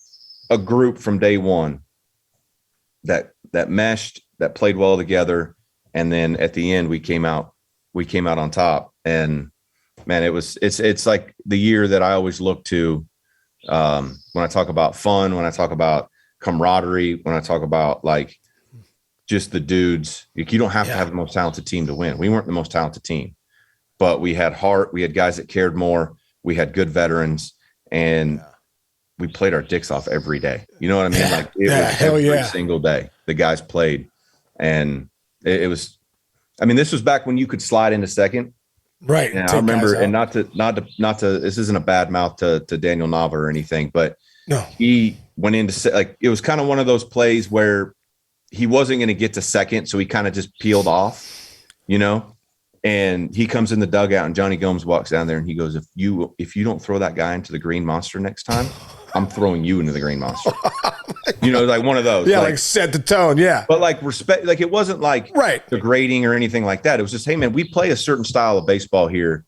a group from day one that meshed, that played well together. And then at the end, we came out on top. And man, it's like the year that I always look to, when I talk about fun, when I talk about camaraderie, when I talk about like just the dudes. Like, you don't have to have the most talented team to win. We weren't the most talented team, but we had heart. We had guys that cared more. We had good veterans, and we played our dicks off every day. You know what I mean? Like, it was every single day the guys played, and it was. I mean, this was back when you could slide into second. Right. And I remember, and not to, this isn't a bad mouth to Daniel Nava or anything, but No. He went into like, it was kind of one of those plays where he wasn't going to get to second. So he kind of just peeled off, you know, and he comes in the dugout and Johnny Gomes walks down there and he goes, if you don't throw that guy into the green monster next time, I'm throwing you into the green monster. You know, like one of those. Yeah, like set the tone. Yeah. But like respect, like it wasn't like degrading or anything like that. It was just, hey man, we play a certain style of baseball here.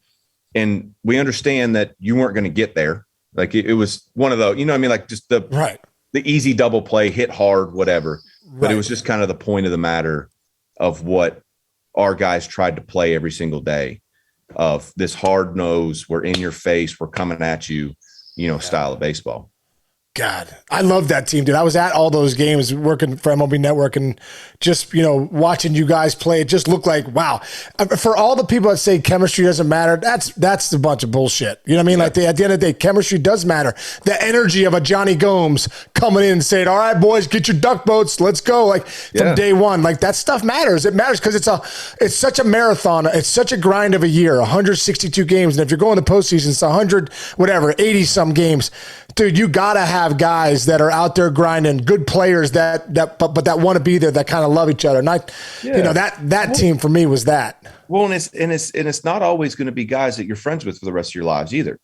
And we understand that you weren't going to get there. Like it was one of those, you know what I mean? Like just the easy double play, hit hard, whatever. But it was just kind of the point of the matter of what our guys tried to play every single day, of this hard nose, we're in your face, we're coming at you, you know, style of baseball. God, I love that team, dude. I was at all those games working for MLB Network and just, you know, watching you guys play. It just looked like, wow. For all the people that say chemistry doesn't matter, that's a bunch of bullshit. You know what I mean? Like at the end of the day, chemistry does matter. The energy of a Johnny Gomes coming in and saying, all right, boys, get your duck boats. Let's go. Like from day one, like that stuff matters. It matters because it's such a marathon. It's such a grind of a year, 162 games. And if you're going to postseason, it's 100, whatever, 80 some games. Dude, you got to have guys that are out there grinding, good players but that want to be there, that kind of love each other. And you know, that team for me was that. Well, and it's not always going to be guys that you're friends with for the rest of your lives either.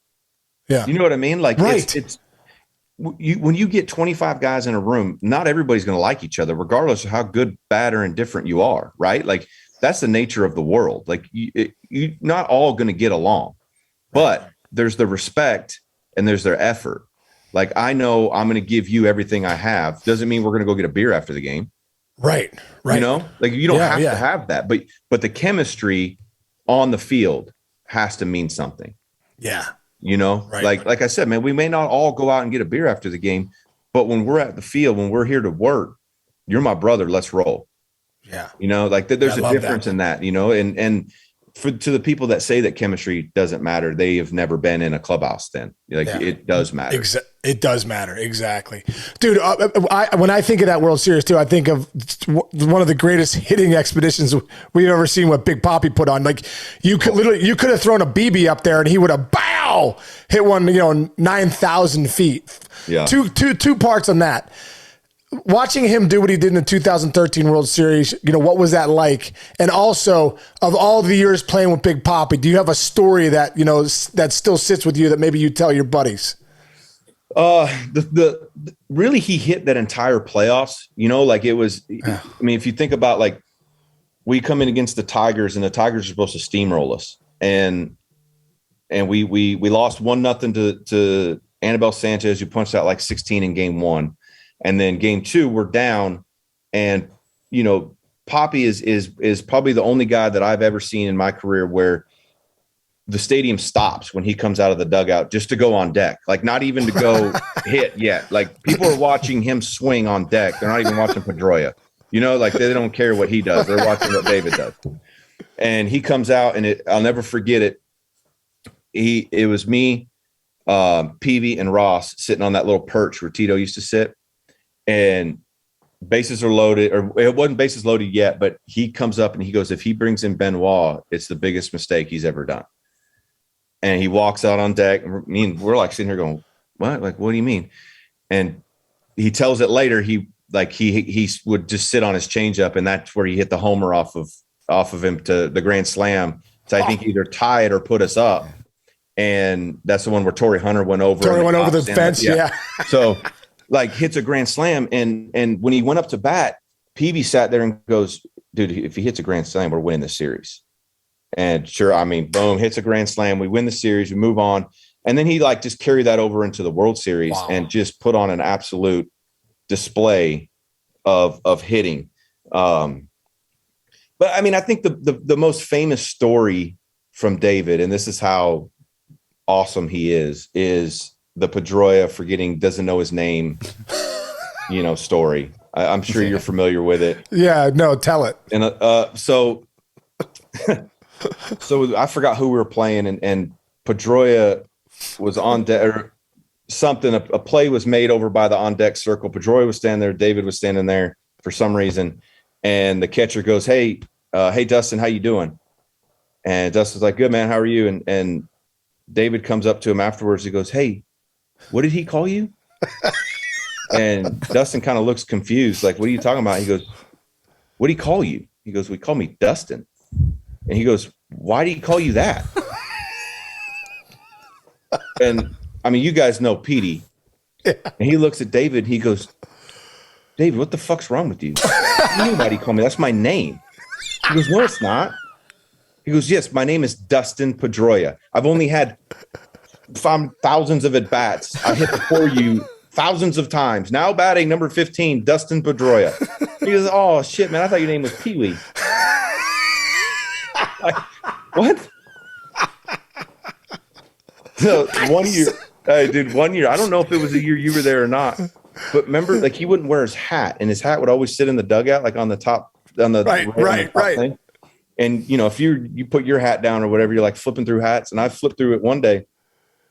Yeah. You know what I mean? Like it's when you get 25 guys in a room, not everybody's going to like each other, regardless of how good, bad, or indifferent you are. Right. Like that's the nature of the world. Like you're not all going to get along, but there's the respect and there's their effort. Like, I know I'm going to give you everything I have. Doesn't mean we're going to go get a beer after the game. Right. You know, like you don't have to have that, but the chemistry on the field has to mean something. Yeah. You know, like I said, man, we may not all go out and get a beer after the game, but when we're at the field, when we're here to work, you're my brother. Let's roll. Yeah. You know, like there's a difference in that, you know, and to the people that say that chemistry doesn't matter, they have never been in a clubhouse then. Like it does matter. It does matter. Exactly. Dude, when I think of that World Series too, I think of one of the greatest hitting expeditions we've ever seen what Big Papi put on. Like you could have thrown a BB up there and he would have hit one, you know, 9,000 feet. Yeah. Two parts on that. Watching him do what he did in the 2013 World Series, you know, what was that like? And also, of all the years playing with Big Papi, do you have a story that, you know, that still sits with you that maybe you tell your buddies? Really, he hit that entire playoffs, you know, like it was, I mean, if you think about like, we come in against the Tigers and the Tigers are supposed to steamroll us. And we lost 1-0 to Anibal Sanchez, who punched out like 16 in game one. And then game two, we're down. And, you know, Papi is probably the only guy that I've ever seen in my career where the stadium stops when he comes out of the dugout just to go on deck, like not even to go hit yet. Like people are watching him swing on deck. They're not even watching Pedroia, you know, like they don't care what he does. They're watching what David does. And he comes out and I'll never forget it. It was me, Peavy and Ross sitting on that little perch where Tito used to sit, and bases are loaded, or it wasn't bases loaded yet, but he comes up and he goes, if he brings in Benoit, it's the biggest mistake he's ever done. And he walks out on deck, and we're like sitting here going, what? Like, what do you mean? And he tells it later. He would just sit on his changeup, and that's where he hit the homer off of him to the grand slam. So I think either tie it or put us up. And that's the one where Torrey Hunter went over. The fence. Yeah. So like hits a grand slam. And when he went up to bat, Peavy sat there and goes, dude, if he hits a grand slam, we're winning the series. And sure, I mean, boom, hits a grand slam. We win the series, we move on. And then he like just carried that over into the World Series and just put on an absolute display of hitting. But I mean, I think the most famous story from David, and this is how awesome he is the Pedroia doesn't know his name, you know, story. I'm sure you're familiar with it. Yeah, no, tell it. And so I forgot who we were playing, and Pedroia was on deck or something. A play was made over by the on deck circle. Pedroia was standing there. David was standing there for some reason. And the catcher goes, hey, Dustin, how you doing? And Dustin's like, good, man. How are you? And David comes up to him afterwards. He goes, hey, what did he call you? And Dustin kind of looks confused, like, what are you talking about? He goes, what do he call you? He goes, we call me Dustin. And he goes, why do you call you that? And I mean, you guys know Petey. Yeah. And he looks at David. He goes, David, what the fuck's wrong with you? Nobody call me. That's my name. He goes, no, it's not. He goes, yes, my name is Dustin Pedroia. I've only had thousands of at-bats. I hit before you thousands of times. Now batting number 15, Dustin Pedroia. He goes, oh, shit, man. I thought your name was Pee-wee. Like, what? So 1 year, dude, 1 year. I don't know if it was a year you were there or not, but remember, like, he wouldn't wear his hat, and his hat would always sit in the dugout, like on the top, on the right. Thing. And you know, if you put your hat down or whatever, you're like flipping through hats, and I flipped through it one day.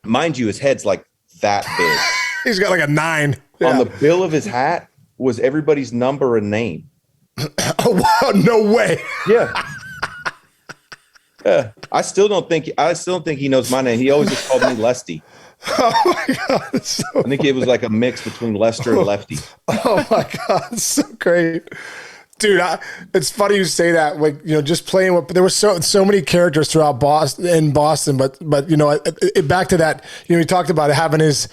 Mind you, his head's like that big. He's got like a 9. Yeah. On the bill of his hat was everybody's number and name. Oh wow! No way. Yeah. I still don't think he knows my name. He always just called me Lesty. Oh my God. I think it was like a mix between Lester and Lefty. Oh my God. It's so great. Dude, it's funny you say that. Like, you know, just playing with, there were so many characters throughout Boston, but you know, back to that, you know, he talked about having his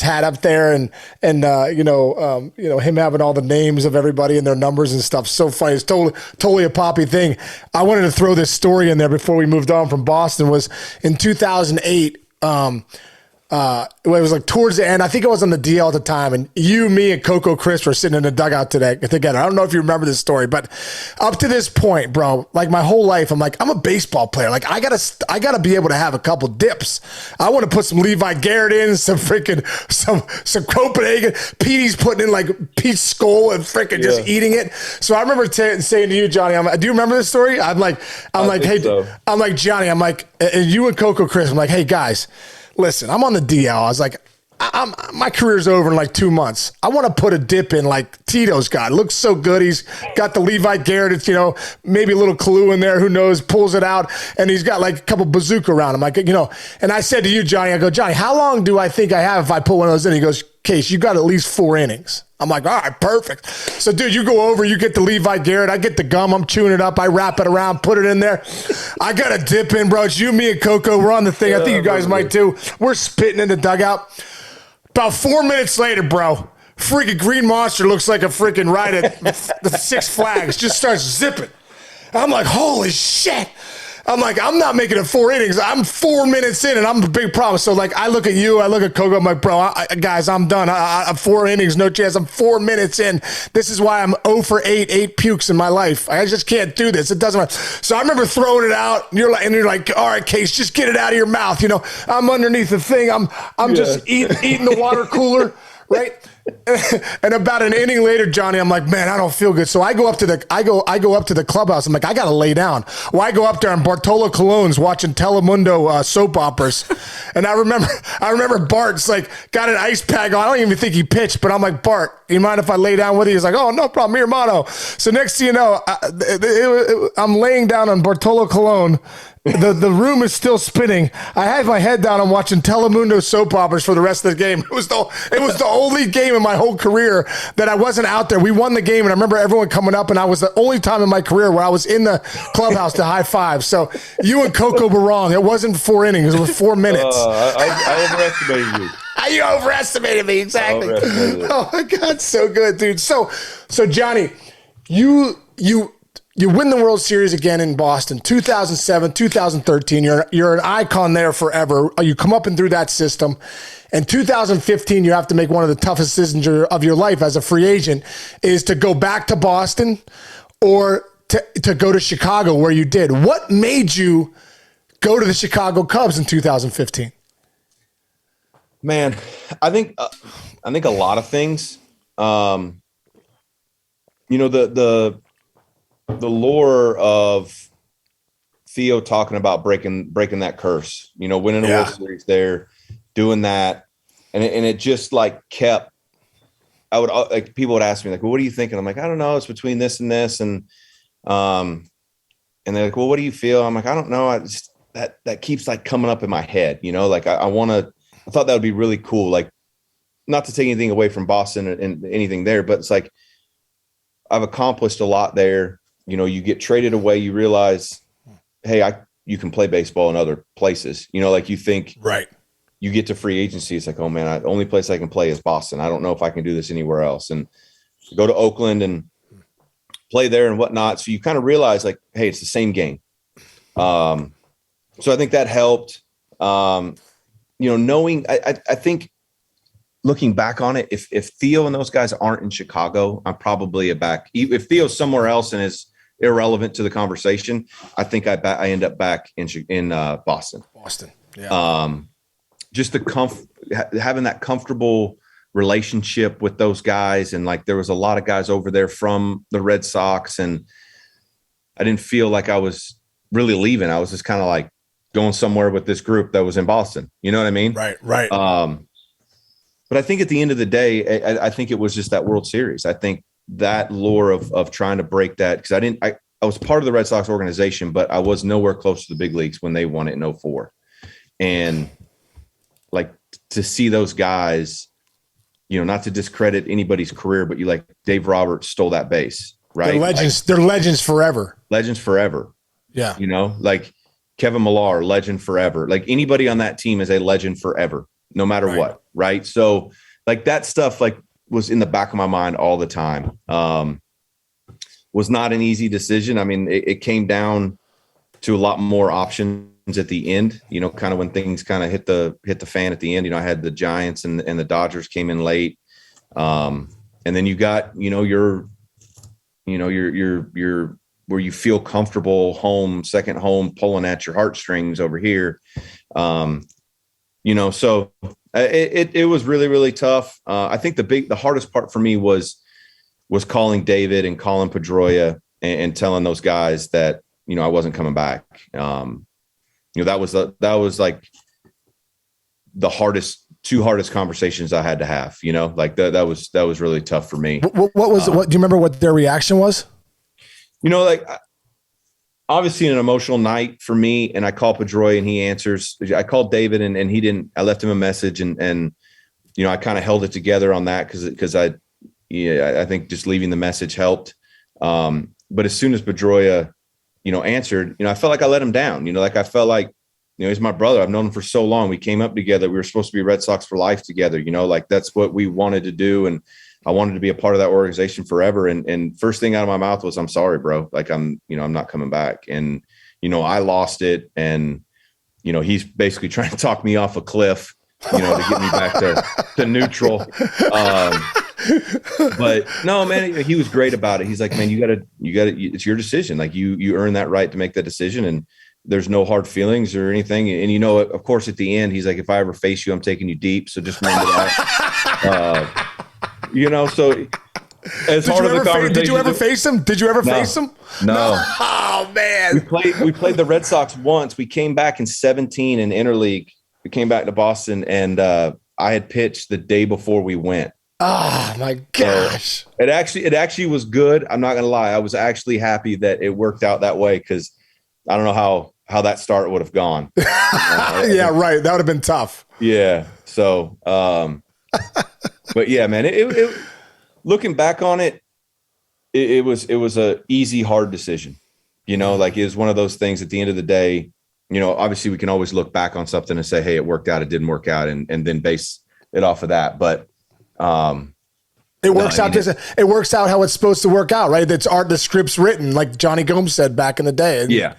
hat up there and you know, him having all the names of everybody and their numbers and stuff. So funny. It's totally a Papi thing. I wanted to throw this story in there before we moved on from Boston. Was in 2008. It was like towards the end. I think I was on the DL at the time, and you, me, and Coco Chris were sitting in the dugout together. I don't know if you remember this story, but up to this point, bro, like my whole life, I'm like, I'm a baseball player. Like I gotta be able to have a couple dips. I want to put some Levi Garrett in, some Copenhagen. Petey's putting in like Pete's skull and freaking just eating it. So I remember saying to you, Johnny, do you remember this story? I'm like, Johnny, and you and Coco Chris, I'm like, hey guys. Listen, I'm on the DL. I was like, my career's over in like 2 months. I want to put a dip in like Tito's got. It looks so good. He's got the Levi Garrett, it's, you know, maybe a little Kalu in there. Who knows? Pulls it out. And he's got like a couple bazooka around him. Like, you know, and I said to you, Johnny, I go, Johnny, how long do I think I have if I put one of those in? He goes, Case, you got at least 4 innings. I'm like, all right, perfect. So, dude, you go over, you get the Levi Garrett. I get the gum. I'm chewing it up. I wrap it around, put it in there. I got a dip in, bro. It's you, me, and Coco. We're on the thing. I think you guys might too. We're spitting in the dugout. About 4 minutes later, bro, freaking Green Monster looks like a freaking ride at the Six Flags. Just starts zipping. I'm like, holy shit. I'm like, I'm not making it 4 innings. I'm 4 minutes in, and I'm a big problem. So, like, I look at you, I look at Coco, I'm like, bro, guys, I'm done. I'm 4 innings, no chance. I'm 4 minutes in. This is why I'm 0 for 8 pukes in my life. I just can't do this. It doesn't matter. So I remember throwing it out, and you're like, all right, Case, just get it out of your mouth. You know, I'm underneath the thing. I'm just eating the water cooler, right? And about an inning later, Johnny, I'm like, man, I don't feel good. So I go up to the clubhouse. I'm like, I gotta lay down. Well, I go up there and Bartolo Colon's watching Telemundo soap operas, and I remember Bart's like got an ice pack on. I don't even think he pitched, but I'm like, Bart, you mind if I lay down with you? He's like, oh, no problem, mi hermano. So next thing you know, I'm laying down on Bartolo Colon. The room is still spinning. I had my head down. I'm watching Telemundo soap operas for the rest of the game. It was the only game in my whole career that I wasn't out there. We won the game, and I remember everyone coming up, and I was the only time in my career where I was in the clubhouse to high five. So you and Coco were wrong. It wasn't 4 innings. It was 4 minutes. I overestimated you. You overestimated me, exactly. Oh my God, so good, dude. So Johnny, you win the World Series again in Boston, 2007, 2013. You're an icon there forever. You come up and through that system. In 2015, you have to make one of the toughest decisions of your life as a free agent, is to go back to Boston or to go to Chicago, where you did. What made you go to the Chicago Cubs in 2015? Man, I think a lot of things. You know, the lore of Theo talking about breaking that curse, you know, winning a World Series there, doing that. And it just like kept, people would ask me like, well, what are you thinking? I'm like, I don't know. It's between this and this. And they're like, well, what do you feel? I'm like, I don't know. I just, that keeps like coming up in my head, you know, like I thought that would be really cool. Like not to take anything away from Boston and anything there, but it's like I've accomplished a lot there. You know, you get traded away, you realize, hey, you can play baseball in other places. You know, like you think, right. You get to free agency, it's like, oh man, the only place I can play is Boston. I don't know if I can do this anywhere else. And go to Oakland and play there and whatnot. So you kind of realize like, hey, it's the same game. So I think that helped. You know, knowing, I think looking back on it, if Theo and those guys aren't in Chicago, I'm probably back. If Theo's somewhere else and is irrelevant to the conversation, I think I end up back in Boston. Yeah. Just having that comfortable relationship with those guys. And like, there was a lot of guys over there from the Red Sox, and I didn't feel like I was really leaving. I was just kind of like going somewhere with this group that was in Boston. You know what I mean? Right. But I think at the end of the day, I think it was just that World Series. I think that lure of trying to break that, because I was part of the Red Sox organization, but I was nowhere close to the big leagues when they won it in 2004. And like to see those guys, you know, not to discredit anybody's career, but you like Dave Roberts stole that base, right? They're legends. Like, they're legends forever. Legends forever. Yeah. You know, like Kevin Millar, legend forever. Like anybody on that team is a legend forever, no matter what. Right. So like that stuff like was in the back of my mind all the time. Was not an easy decision. I mean, it came down to a lot more options at the end, you know, kind of when things kind of hit the fan at the end. You know, I had the Giants and the Dodgers came in late. And then you got, your where you feel comfortable home, second home, pulling at your heartstrings over here. So it was really, really tough. I think the hardest part for me was calling David and calling Pedroia and telling those guys that, I wasn't coming back. That was like the two hardest conversations I had to have, like that was really tough for me. What was what do you remember what their reaction was? Like obviously an emotional night for me, and I call Pedroia and he answers. I called David and he didn't. I left him a message and I kind of held it together on that because I think just leaving the message helped. But as soon as Pedroia, answered, I felt like I let him down. Like I felt like, he's my brother. I've known him for so long. We came up together. We were supposed to be Red Sox for life together. Like that's what we wanted to do, and I wanted to be a part of that organization forever. And first thing out of my mouth was, "I'm sorry, bro. Like I'm not coming back." And I lost it, and he's basically trying to talk me off a cliff, to get me back to neutral. But no, man, he was great about it. He's like, "Man, you gotta, it's your decision. Like you earn that right to make that decision, and there's no hard feelings or anything." And of course, at the end, he's like, "If I ever face you, I'm taking you deep. So just remember that." So as part of the conversation, did you ever face him? Face him? No. Oh man, we played the Red Sox once. We came back in 2017 in interleague. We came back to Boston, and I had pitched the day before we went. Oh my gosh! So it actually was good. I'm not gonna lie. I was actually happy that it worked out that way, because I don't know how that start would have gone. Yeah, right. That would have been tough. Yeah. So, but yeah, man. It looking back on it, it was a easy, hard decision. Like it was one of those things. At the end of the day, obviously we can always look back on something and say, "Hey, it worked out. It didn't work out," and then base it off of that. But it works out. It works out how it's supposed to work out, right? That's the script's written, like Johnny Gomes said back in the day. And, yeah,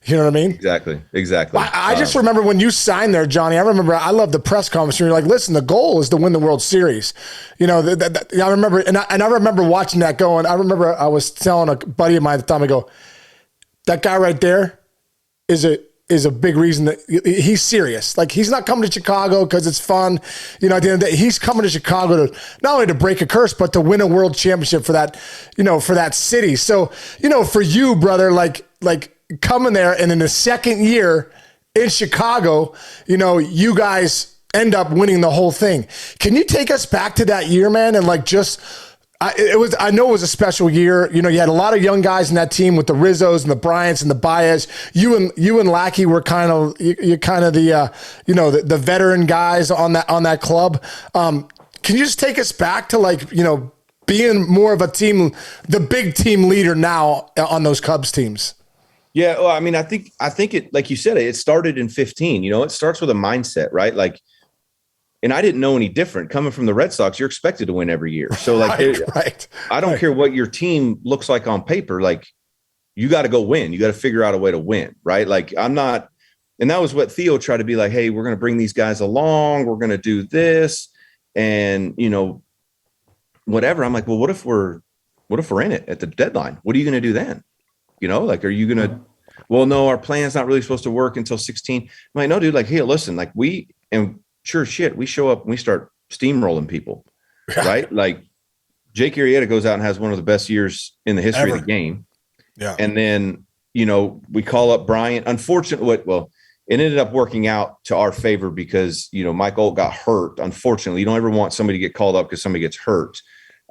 you know what I mean? Exactly. I just remember when you signed there, Johnny. I love the press conference. You're like, "Listen, the goal is to win the World Series." I remember, and I remember watching that going. I remember I was telling a buddy of mine at the time. I go, "That guy right there is a big reason that he's serious. Like he's not coming to Chicago because it's fun. At the end of the day, he's coming to Chicago to not only to break a curse, but to win a world championship for that, for that city." So, for you, brother, like coming there and in the second year in Chicago, you guys end up winning the whole thing. Can you take us back to that year, man? And like I know it was a special year. You had a lot of young guys in that team with the Rizzos and the Bryants and the Baez. You and Lackey were kind of the veteran guys on that club. Can can you just take us back to like, being more of a team, the big team leader now on those Cubs teams? Yeah. Well, I mean, I think it, like you said, it started in 15, it starts with a mindset, right? Like, and I didn't know any different coming from the Red Sox. You're expected to win every year. So like, right. I don't care what your team looks like on paper. Like, you got to go win. You got to figure out a way to win. Right. Like, I'm not, and that was what Theo tried to be like, hey, we're going to bring these guys along. We're going to do this. And, whatever. I'm like, well, what if we're in it at the deadline? What are you going to do then? Like, are you going to, well, no, our plan's not really supposed to work until 16. I'm like, no, dude, like, hey, listen, like sure shit, we show up and we start steamrolling people, right? Like Jake Arrieta goes out and has one of the best years in the history of the game. Yeah. And then, we call up Bryant. Unfortunately, it ended up working out to our favor because, Mike Olt got hurt. Unfortunately, you don't ever want somebody to get called up because somebody gets hurt.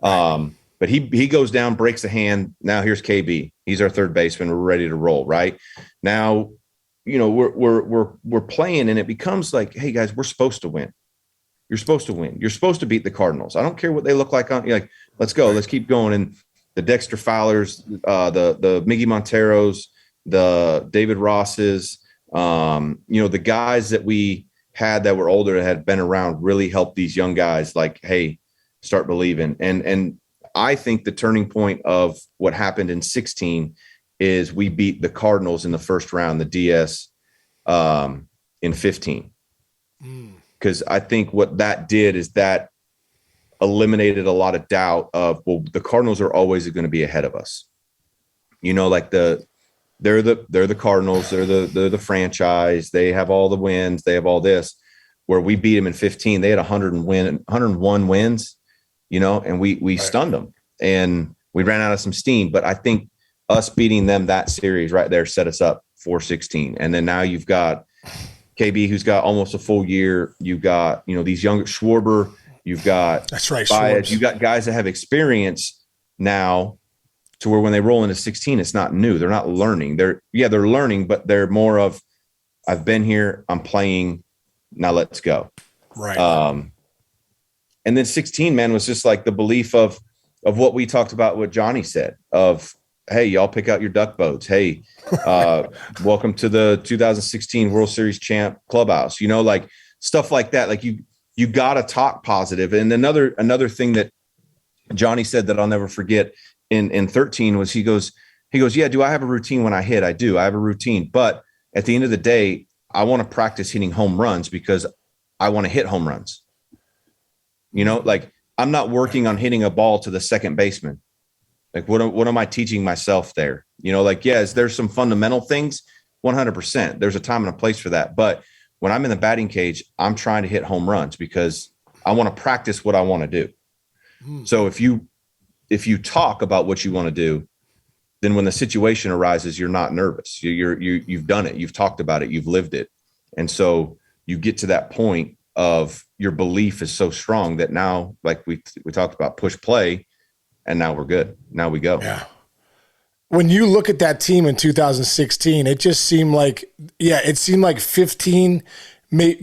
But he goes down, breaks the hand. Now here's KB. He's our third baseman. We're ready to roll. Right now, we're playing, and it becomes like, hey guys, we're supposed to win. You're supposed to win. You're supposed to beat the Cardinals. I don't care what they look like. You're like, let's go. Let's keep going. And the Dexter Fowlers, the Miggy Monteros, the David Rosses, the guys that we had that were older that had been around really helped these young guys. Like, hey, start believing. And I think the turning point of what happened in 16 is we beat the Cardinals in the first round, the DS, in 15. Because I think what that did is that eliminated a lot of doubt of, well, the Cardinals are always going to be ahead of us. Like they're the Cardinals, they're the franchise. They have all the wins. They have all this. Where we beat them in 15, they had 101 wins. And we stunned them and we ran out of some steam. But I think us beating them that series right there set us up for 16. And then now you've got KB, who's got almost a full year. You've got, these younger Schwarber. You've got that's right. Baez. You've got guys that have experience now to where when they roll into 16, it's not new. They're not learning. They're learning, but they're more of, I've been here, I'm playing, now let's go. Right. And then 16, man, was just like the belief of what we talked about, what Johnny said of, hey, y'all pick out your duck boats. Hey, welcome to the 2016 World Series champ clubhouse, like stuff like that. Like you got to talk positive. And another thing that Johnny said that I'll never forget in 13 was he goes, yeah, do I have a routine when I hit? I do. I have a routine. But at the end of the day, I want to practice hitting home runs because I want to hit home runs. Like I'm not working on hitting a ball to the second baseman. Like what am I teaching myself there? Like, yes, there's some fundamental things, 100%. There's a time and a place for that. But when I'm in the batting cage, I'm trying to hit home runs because I want to practice what I want to do. So if you talk about what you want to do, then when the situation arises, you're not nervous. You've done it. You've talked about it. You've lived it. And so you get to that point of your belief is so strong that now, like we talked about, push play, and now we're good. Now we go. Yeah. When you look at that team in 2016, it just seemed like, 15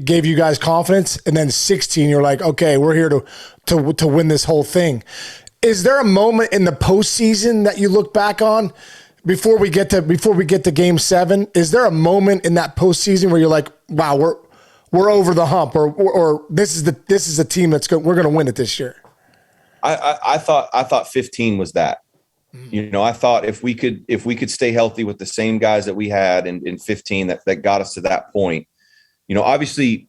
gave you guys confidence, and then 16, you're like, okay, we're here to win this whole thing. Is there a moment in the postseason that you look back on before we get to Game 7? Is there a moment in that postseason where you're like, wow, we're over the hump, or this is a team we're going to win it this year? I thought 15 was that. I thought if we could stay healthy with the same guys that we had in 15 that got us to that point. Obviously,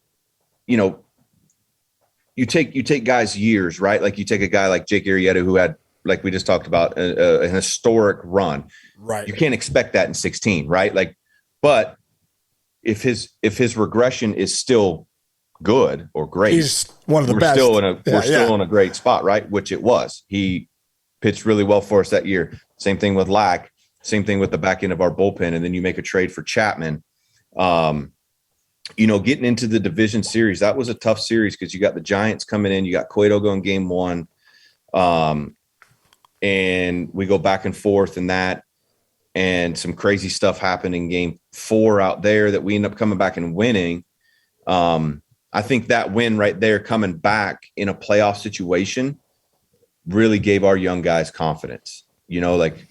you take guys years, right? Like you take a guy like Jake Arrieta who had, like we just talked about, an historic run. Right. You can't expect that in 16, right? Like, but if his regression is still good or great, he's one of the best. We're still in a great spot, right? Which it was. He pitched really well for us that year. Same thing with Lack. Same thing with the back end of our bullpen. And then you make a trade for Chapman. Getting into the division series, that was a tough series because you got the Giants coming in. You got Cueto going Game 1. And we go back and forth in that. And some crazy stuff happened in Game 4 out there that we end up coming back and winning. I I think that win right there, coming back in a playoff situation, really gave our young guys confidence. You know, like,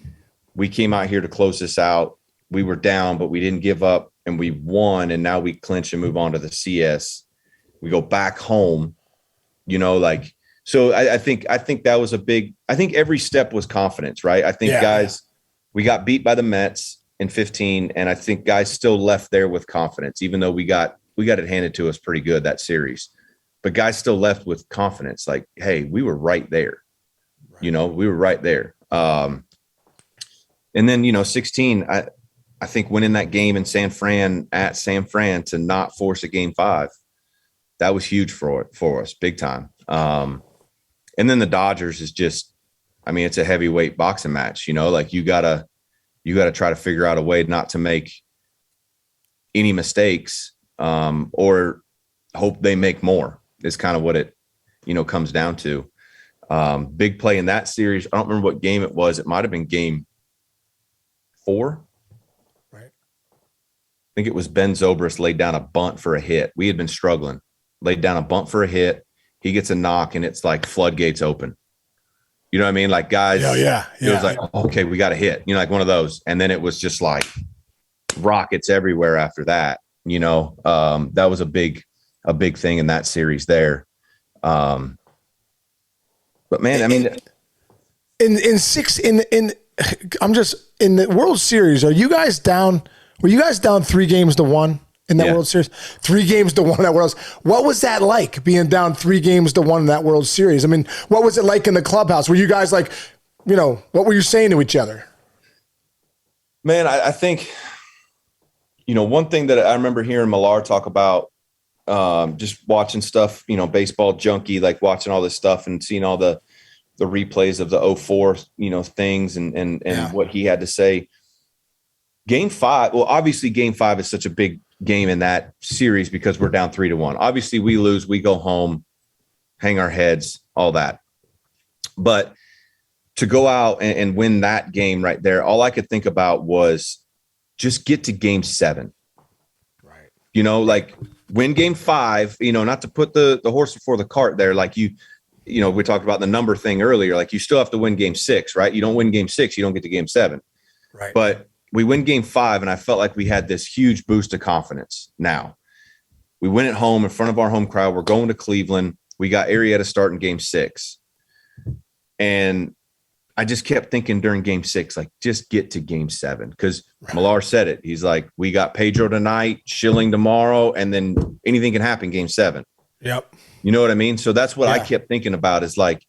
we came out here to close this out. We were down, but we didn't give up, and we won. And now we clinch and move on to the CS. We go back home, you know, like, so I think that was a big, I think every step was confidence, right? I think guys, we got beat by the Mets in 15, and I think guys still left there with confidence, even though we got it handed to us pretty good that series, but guys still left with confidence. Like, hey, we were right there. Right. You know, we were right there. And then, you know, 16, I think winning that game in San Fran to not force a game 5, that was huge for us, big time. And then the Dodgers is just, I mean, it's a heavyweight boxing match, you know, like you gotta try to figure out a way not to make any mistakes, or hope they make more, is kind of what it, you know, comes down to. Big play in that series. I don't remember what game it was. It might've been game 4. Right. I think it was Ben Zobrist laid down a bunt for a hit. We had been struggling, laid down a bunt for a hit. He gets a knock, and it's like floodgates open. You know what I mean? Like, guys, it was like, okay, we got a hit, you know, like one of those. And then it was just like rockets everywhere after that, you know. That was a big thing in that series there. But man, I mean, I'm just in the World Series. Were you guys down 3-1 in that World Series? 3-1 in that World Series. What was that like, being down 3-1 in that World Series? I mean, what was it like in the clubhouse? Were you guys like, you know, what were you saying to each other? Man, I think, you know, one thing that I remember hearing Millar talk about, just watching stuff, you know, baseball junkie, like watching all this stuff and seeing all the replays of the 04, you know, things and what he had to say. Game 5, well, obviously game 5 is such a big game in that series because we're down 3-1. Obviously we lose, we go home, hang our heads, all that. But to go out and win that game right there, all I could think about was just get to game 7. Right. You know, like win game 5, you know, not to put the horse before the cart there. Like you know, we talked about the number thing earlier. Like, you still have to win game 6, right? You don't win game 6, you don't get to game 7. Right. But we win game 5, and I felt like we had this huge boost of confidence. Now we win at home in front of our home crowd. We're going to Cleveland. We got Arrieta starting game 6. And I just kept thinking during game 6, like, just get to game 7. Cause Millar said it. He's like, we got Pedro tonight, Schilling tomorrow, and then anything can happen game 7. Yep. You know what I mean? So that's what I kept thinking about, is like,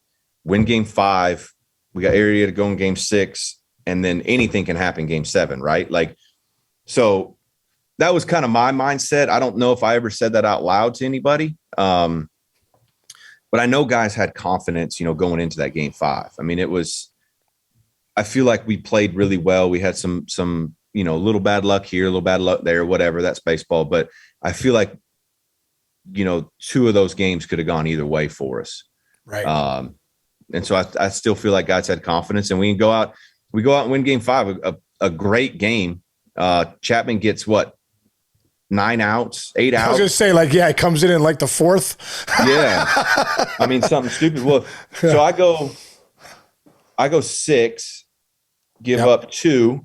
win game 5, we got Arrieta going game 6, and then anything can happen game 7, right? Like, so that was kind of my mindset. I don't know if I ever said that out loud to anybody. But I know guys had confidence, you know, going into that game 5. I mean, I feel like we played really well. We had some, you know, a little bad luck here, a little bad luck there, whatever. That's baseball. But I feel like, you know, 2 of those games could have gone either way for us. Right. And so I still feel like guys had confidence, and we go out and win game 5, a great game. Chapman gets 9 outs, 8 outs. I was going to say, like, it comes in like the 4th. Yeah. I mean, something stupid. Well, so I go 6, give up 2.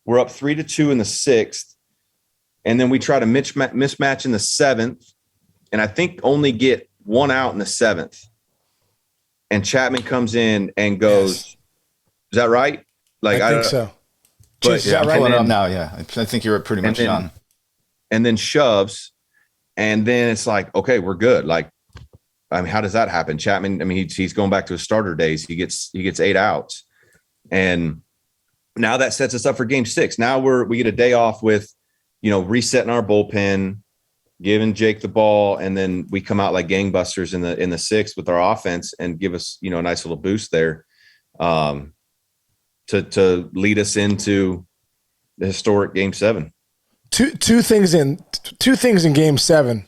We're up 3-2 in the 6th. And then we try to mismatch in the 7th. And I think only get 1 out in the 7th. And Chapman comes in and goes, Is that right? Like, I think so. But yeah, I'm pulling it up now. Yeah. I think you're pretty much done. And then shoves. And then it's like, okay, we're good. Like, I mean, how does that happen? Chapman, I mean, he's going back to his starter days. He gets 8 outs. And now that sets us up for game 6. Now we get a day off with, you know, resetting our bullpen, giving Jake the ball, and then we come out like gangbusters in the 6th with our offense and give us, you know, a nice little boost there, to lead us into the historic game 7. Two things in game 7.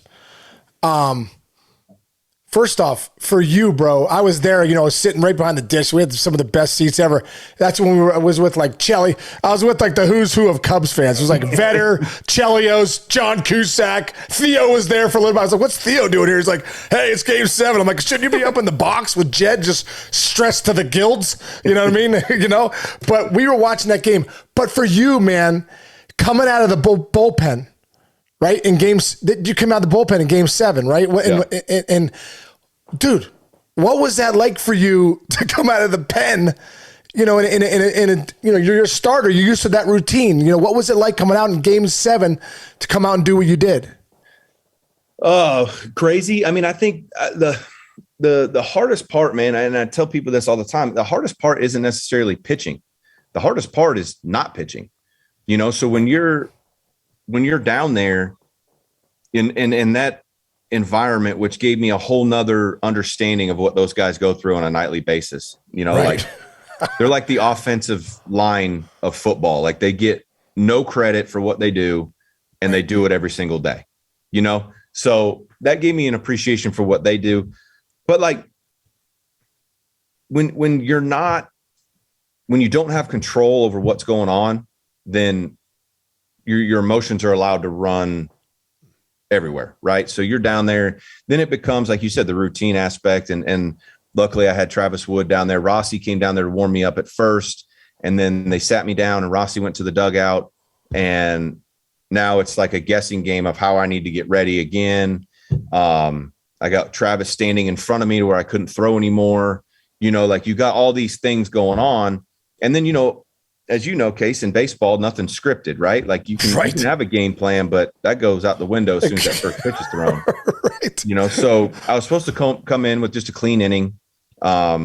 First off, for you, bro, I was there, sitting right behind the dish. We had some of the best seats ever. That's when I was with like Chelly. I was with like the who's who of Cubs fans. It was like Vetter, Chelios, John Cusack. Theo was there for a little bit. I was like, what's Theo doing here? He's like, hey, it's game 7. I'm like, shouldn't you be up in the box with Jed just stressed to the gills? You know what I mean? But we were watching that game. But for you, man, coming out of the bullpen, right? In games, you came out of the bullpen in game 7, right? Yeah. And dude, what was that like for you to come out of the pen? You're a starter. You're used to that routine. What was it like coming out in game 7 to come out and do what you did? Oh, crazy. I mean, I think the hardest part, man, and I tell people this all the time, the hardest part isn't necessarily pitching. The hardest part is not pitching. So when you're down there in that environment, which gave me a whole nother understanding of what those guys go through on a nightly basis, right. Like they're like the offensive line of football. Like they get no credit for what they do and they do it every single day, So that gave me an appreciation for what they do. But like when you don't have control over what's going on, then your emotions are allowed to run everywhere. Right. So you're down there, then it becomes, like you said, the routine aspect. And luckily I had Travis Wood down there. Rossi came down there to warm me up at first. And then they sat me down and Rossi went to the dugout. And now it's like a guessing game of how I need to get ready again. I got Travis standing in front of me to where I couldn't throw anymore. Like you got all these things going on. And then, as you know, Case, in baseball, nothing's scripted, right? Like you can have a game plan, but that goes out the window as soon as that first pitch is thrown. Right. So I was supposed to come in with just a clean inning. A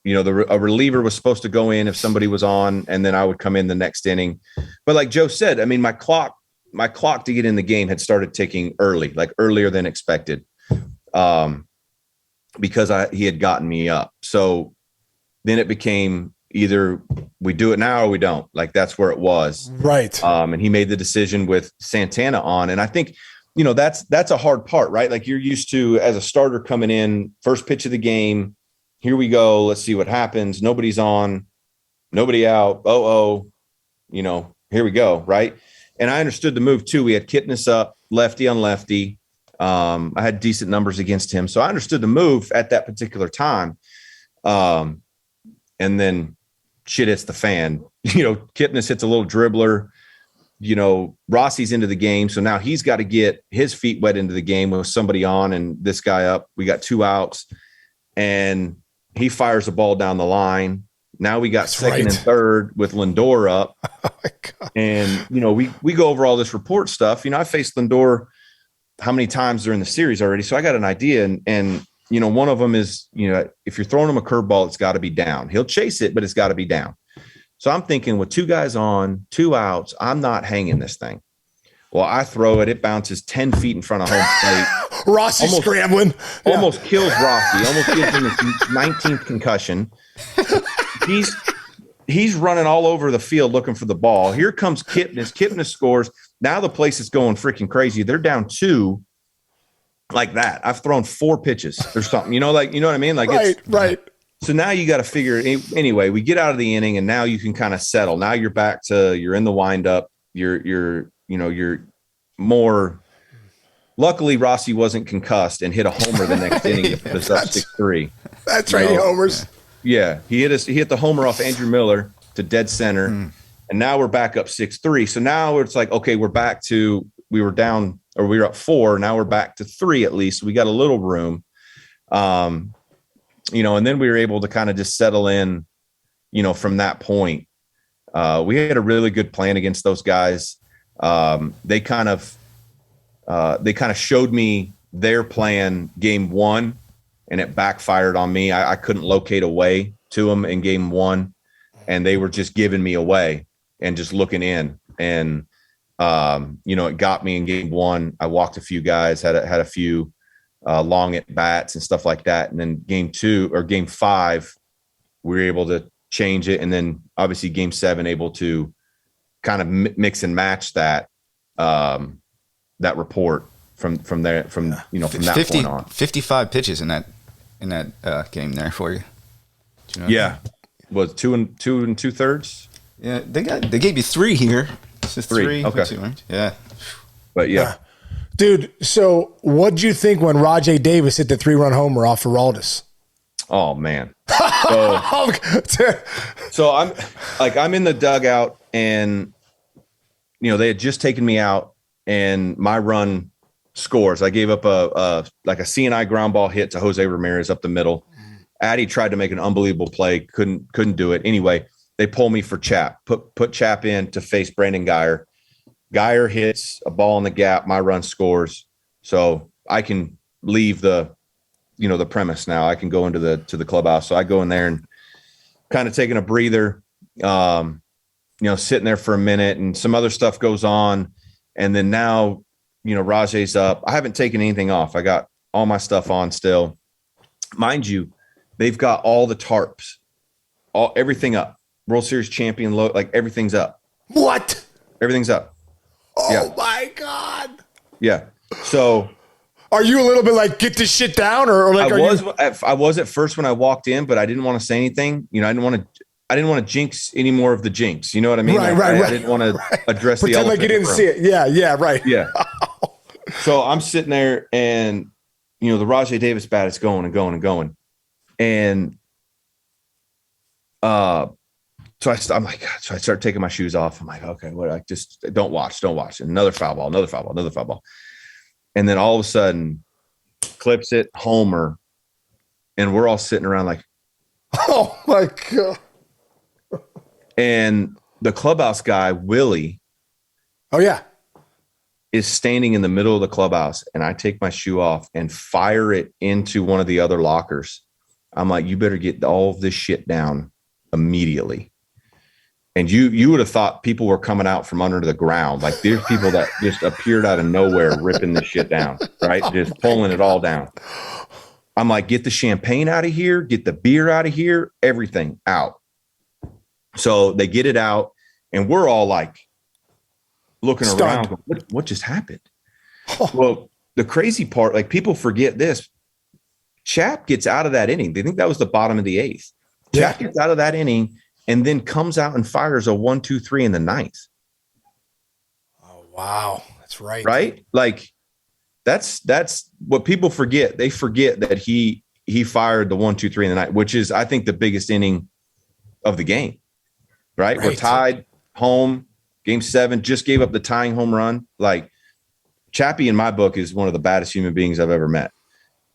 reliever was supposed to go in if somebody was on, and then I would come in the next inning. But like Joe said, I mean, my clock to get in the game had started ticking early, like earlier than expected, because he had gotten me up. So then it became either we do it now or we don't. Like that's where it was. Right. And he made the decision with Santana on. And I think, that's a hard part, right? Like you're used to, as a starter coming in, first pitch of the game, here we go. Let's see what happens. Nobody's on, nobody out. Here we go. Right. And I understood the move too. We had Kitness up, lefty on lefty. I had decent numbers against him. So I understood the move at that particular time. And then shit hits the fan. Kipnis hits a little dribbler. Rossi's into the game. So now he's got to get his feet wet into the game with somebody on and this guy up. We got 2 outs and he fires a ball down the line. Now we got second and third with Lindor up. Oh my God. And, we go over all this report stuff. I faced Lindor how many times during the series already. So I got an idea. And one of them is, if you're throwing him a curveball, it's got to be down. He'll chase it, but it's got to be down. So I'm thinking with 2 guys on, 2 outs, I'm not hanging this thing. Well, I throw it. It bounces 10 feet in front of home plate. Rossi scrambling. Almost kills Rossi. Almost gives him his 19th concussion. He's running all over the field looking for the ball. Here comes Kipnis. Kipnis scores. Now the place is going freaking crazy. They're down 2 like that. I've thrown 4 pitches or something, you know what I mean? Like right. So now you got to figure anyway, we get out of the inning and now you can kind of settle. Now you're back to, you're in the windup. You're more, luckily Rossi wasn't concussed and hit a homer the next inning to put us up 6-3. That's right. He homers. Yeah. He hit the homer off Andrew Miller to dead center. And now we're back up 6-3. So now it's like, okay, we're back to, we were up 4. Now we're back to 3 at least. We got a little room. And then we were able to kind of just settle in, from that point. We had a really good plan against those guys. They kind of showed me their plan game 1 and it backfired on me. I couldn't locate a way to them in game 1 and they were just giving me away and just looking in. And, it got me in game 1. I walked a few guys, had a few long at bats and stuff like that. And then game 5, we were able to change it. And then obviously game 7, able to kind of mix and match that report. from that point on. 55 pitches in that game there for you. You know? Yeah, was 2 2/3. Yeah, they gave you 3 here. It's just 3. Okay. 2, right? Yeah, but yeah. Dude, so what'd you think when Raje Davis hit the 3-run homer off Geraldus? Oh man. So I'm in the dugout, and they had just taken me out, and my run scores. I gave up a CNI ground ball hit to Jose Ramirez up the middle. Addy tried to make an unbelievable play, couldn't do it. Anyway, they pull me for Chap. Put Chap in to face Brandon Geyer. Geyer hits a ball in the gap. My run scores, so I can leave the premise now. I can go into the clubhouse. So I go in there and kind of taking a breather, sitting there for a minute, and some other stuff goes on, and then now Raje's up. I haven't taken anything off. I got all my stuff on still, mind you. They've got all the tarps, everything up. World Series champion, like everything's up. What? Everything's up. Oh my God. Yeah. So are you a little bit like, get this shit down, or like I was at first when I walked in, but I didn't want to say anything. I didn't want to jinx any more of the jinx. You know what I mean? Right. I didn't want to address pretend the like you didn't see it. Yeah, right. Yeah. So I'm sitting there, and the Raje Davis bat is going and going and going. And so I'm like, God. So I start taking my shoes off. I'm like, okay, what? Like, just don't watch. And another foul ball. And then all of a sudden, clips it, homer, and we're all sitting around like, oh my God. And the clubhouse guy, Willie, oh yeah, is standing in the middle of the clubhouse, and I take my shoe off and fire it into one of the other lockers. I'm like, you better get all of this shit down immediately. And you would have thought people were coming out from under the ground. Like, there's people that just appeared out of nowhere ripping this shit down, right? Just pulling it all down. I'm like, get the champagne out of here, get the beer out of here, everything out. So they get it out, and we're all like looking around. What just happened? Well, the crazy part, like, people forget this. Chap gets out of that inning. They think that was the bottom of the 8th. Chap gets out of that inning and then comes out and fires a 1-2-3 in the 9th. Oh, wow. That's right. Right? Like, that's what people forget. They forget that he fired the 1-2-3 in the 9th, which is, I think, the biggest inning of the game. Right? We're tied home. Game 7 just gave up the tying home run. Like, Chappie in my book is one of the baddest human beings I've ever met.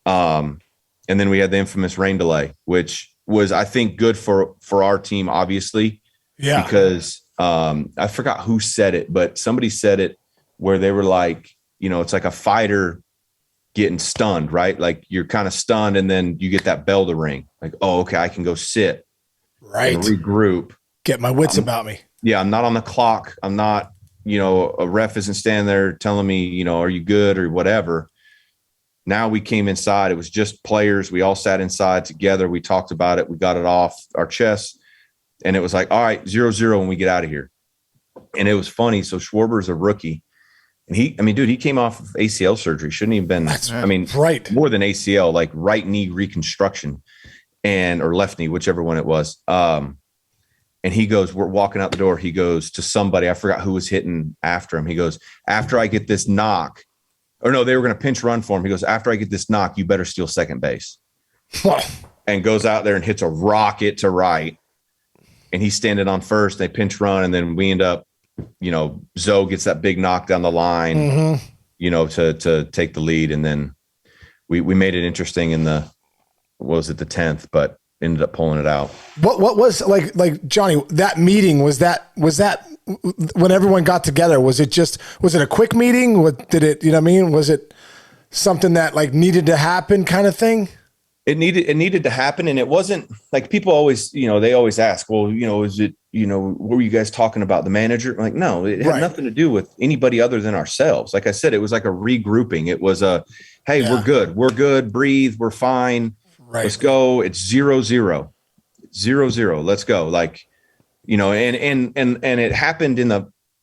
And then we had the infamous rain delay, which was, I think, good for our team, obviously. Yeah. Because I forgot who said it, but somebody said it where they were like, it's like a fighter getting stunned, right? Like, you're kind of stunned, and then you get that bell to ring. Like, oh, okay, I can go sit. Right. And regroup. Get my wits about me. Yeah, I'm not on the clock. I'm not, a ref isn't standing there telling me, are you good or whatever. Now we came inside. It was just players. We all sat inside together. We talked about it. We got it off our chests. And it was like, all right, 0-0 when we get out of here. And it was funny. So Schwarber's a rookie. And he came off of ACL surgery. Shouldn't have been, right. More than ACL, like right knee reconstruction or left knee, whichever one it was. And he goes, we're walking out the door. He goes to somebody, I forgot who was hitting after him. He goes, after I get this knock, or no, they were going to pinch run for him. He goes, after I get this knock, you better steal second base. And goes out there and hits a rocket to right. And he's standing on first. They pinch run, and then we end up, Zoe gets that big knock down the line, to take the lead. And then we made it interesting in the 10th, but ended up pulling it out. What was like Johnny, that meeting, was that when everyone got together, was it a quick meeting? Did it, was it something that like needed to happen kind of thing? It needed to happen. And it wasn't like, people always, they always ask, well, is it, what were you guys talking about, the manager? Like, no, it had nothing to do with anybody other than ourselves. Like I said, it was like a regrouping. It was hey, we're good, breathe, we're fine. Right. Let's go. It's 0-0. 0-0. Let's go. Like, and it happened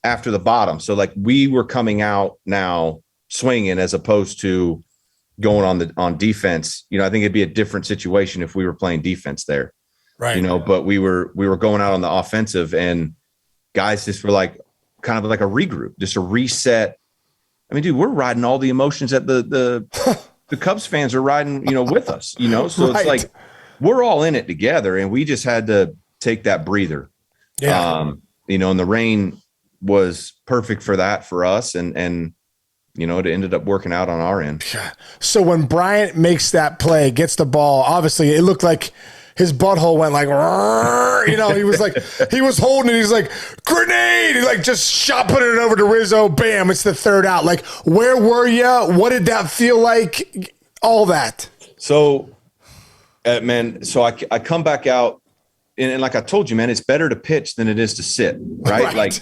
after the bottom. So like, we were coming out now swinging as opposed to going on defense. You know, I think it'd be a different situation if we were playing defense there. Right. You know, but we were going out on the offensive, and guys just were like kind of like a regroup, just a reset. I mean, dude, we're riding all the emotions that the Cubs fans are riding, you know, with us, you know? So It's like, we're all in it together, and we just had to take that breather. Yeah. You know, and the rain was perfect for that for us. And, you know, it ended up working out on our end. So when Bryant makes that play, gets the ball, obviously it looked like his butthole went like, you know, he was holding it. He's like, grenade. He like just shot, putting it over to Rizzo. Bam. It's the third out. Like, where were you? What did that feel like? All that. So, man, so I come back out, and like I told you, man, it's better to pitch than it is to sit. Right. Like,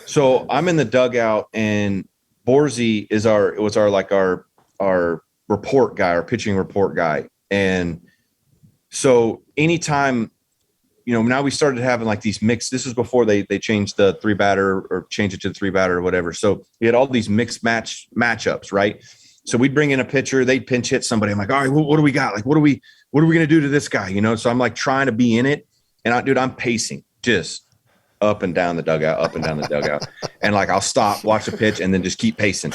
so I'm in the dugout, and Borzy was our report guy, our pitching report guy. And so anytime, you know, now we started having like these mixed, this was before they changed the 3-batter or changed it to the 3-batter or whatever. So we had all these mixed matchups, right? So we'd bring in a pitcher, they'd pinch hit somebody. I'm like, all right, what do we got? Like, what are we going to do to this guy? You know? So I'm like trying to be in it. And I'm pacing just up and down the dugout. And like, I'll stop, watch the pitch, and then just keep pacing.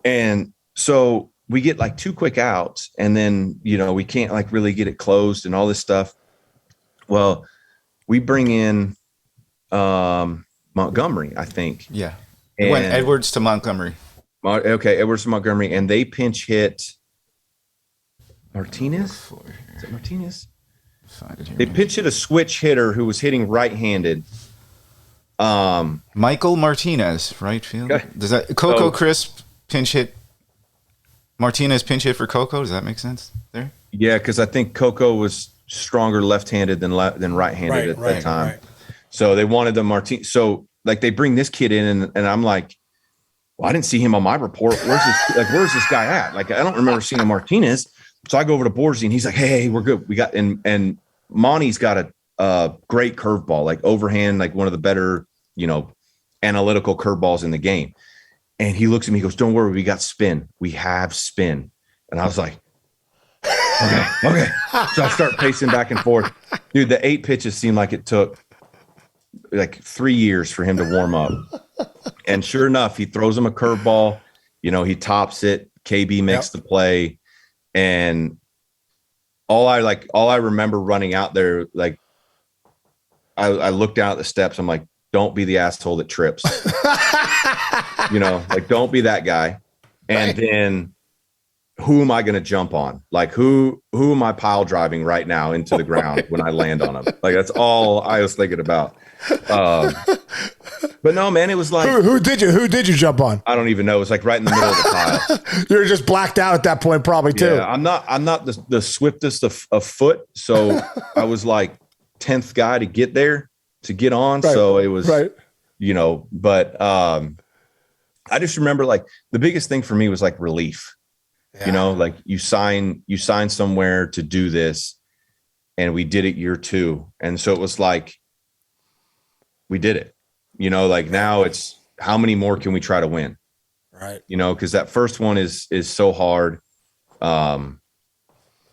And so we get like 2 quick outs, and then, you know, we can't like really get it closed and all this stuff. Well, we bring in Montgomery, I think. Yeah. It went Edwards to Montgomery. Okay, Edwards to Montgomery, and they pinch hit Martinez. Is it Martinez? They pinch hit a switch hitter who was hitting right-handed. Michael Martinez, right field. Does that Coco Crisp pinch hit? Martinez pinch hit for Coco. Does that make sense there? Yeah, because I think Coco was stronger left-handed than right-handed at that time. Right. So they wanted the Martinez. So like they bring this kid in, and I'm like, well, I didn't see him on my report. Where's this guy at? Like, I don't remember seeing a Martinez. So I go over to Borzy, and he's like, hey, we're good. We got and Monty's got a great curveball, like overhand, like one of the better, you know, analytical curveballs in the game. And he looks at me, he goes, don't worry, we got spin. We have spin. And I was like, okay. So I start pacing back and forth. Dude, the 8 pitches seemed like it took like 3 years for him to warm up. And sure enough, he throws him a curveball. You know, he tops it. KB makes the play. And all I remember running out there, like I looked down at the steps. I'm like, don't be the asshole that trips. You know, like, don't be that guy. And then who am I going to jump on? Like, who am I pile driving right now into the ground when I land on him? Like, that's all I was thinking about. But no, man, it was like, who did you jump on? I don't even know. It was like right in the middle of the pile. You're just blacked out at that point, probably too. Yeah, I'm not the swiftest of foot. So I was like 10th guy to get there, to get on. Right. So it was, you know, but I just remember like the biggest thing for me was like relief. You know, like you sign somewhere to do this, and we did it year 2. And so it was like, we did it, you know, like now it's how many more can we try to win? Right. You know, cause that first one is so hard. And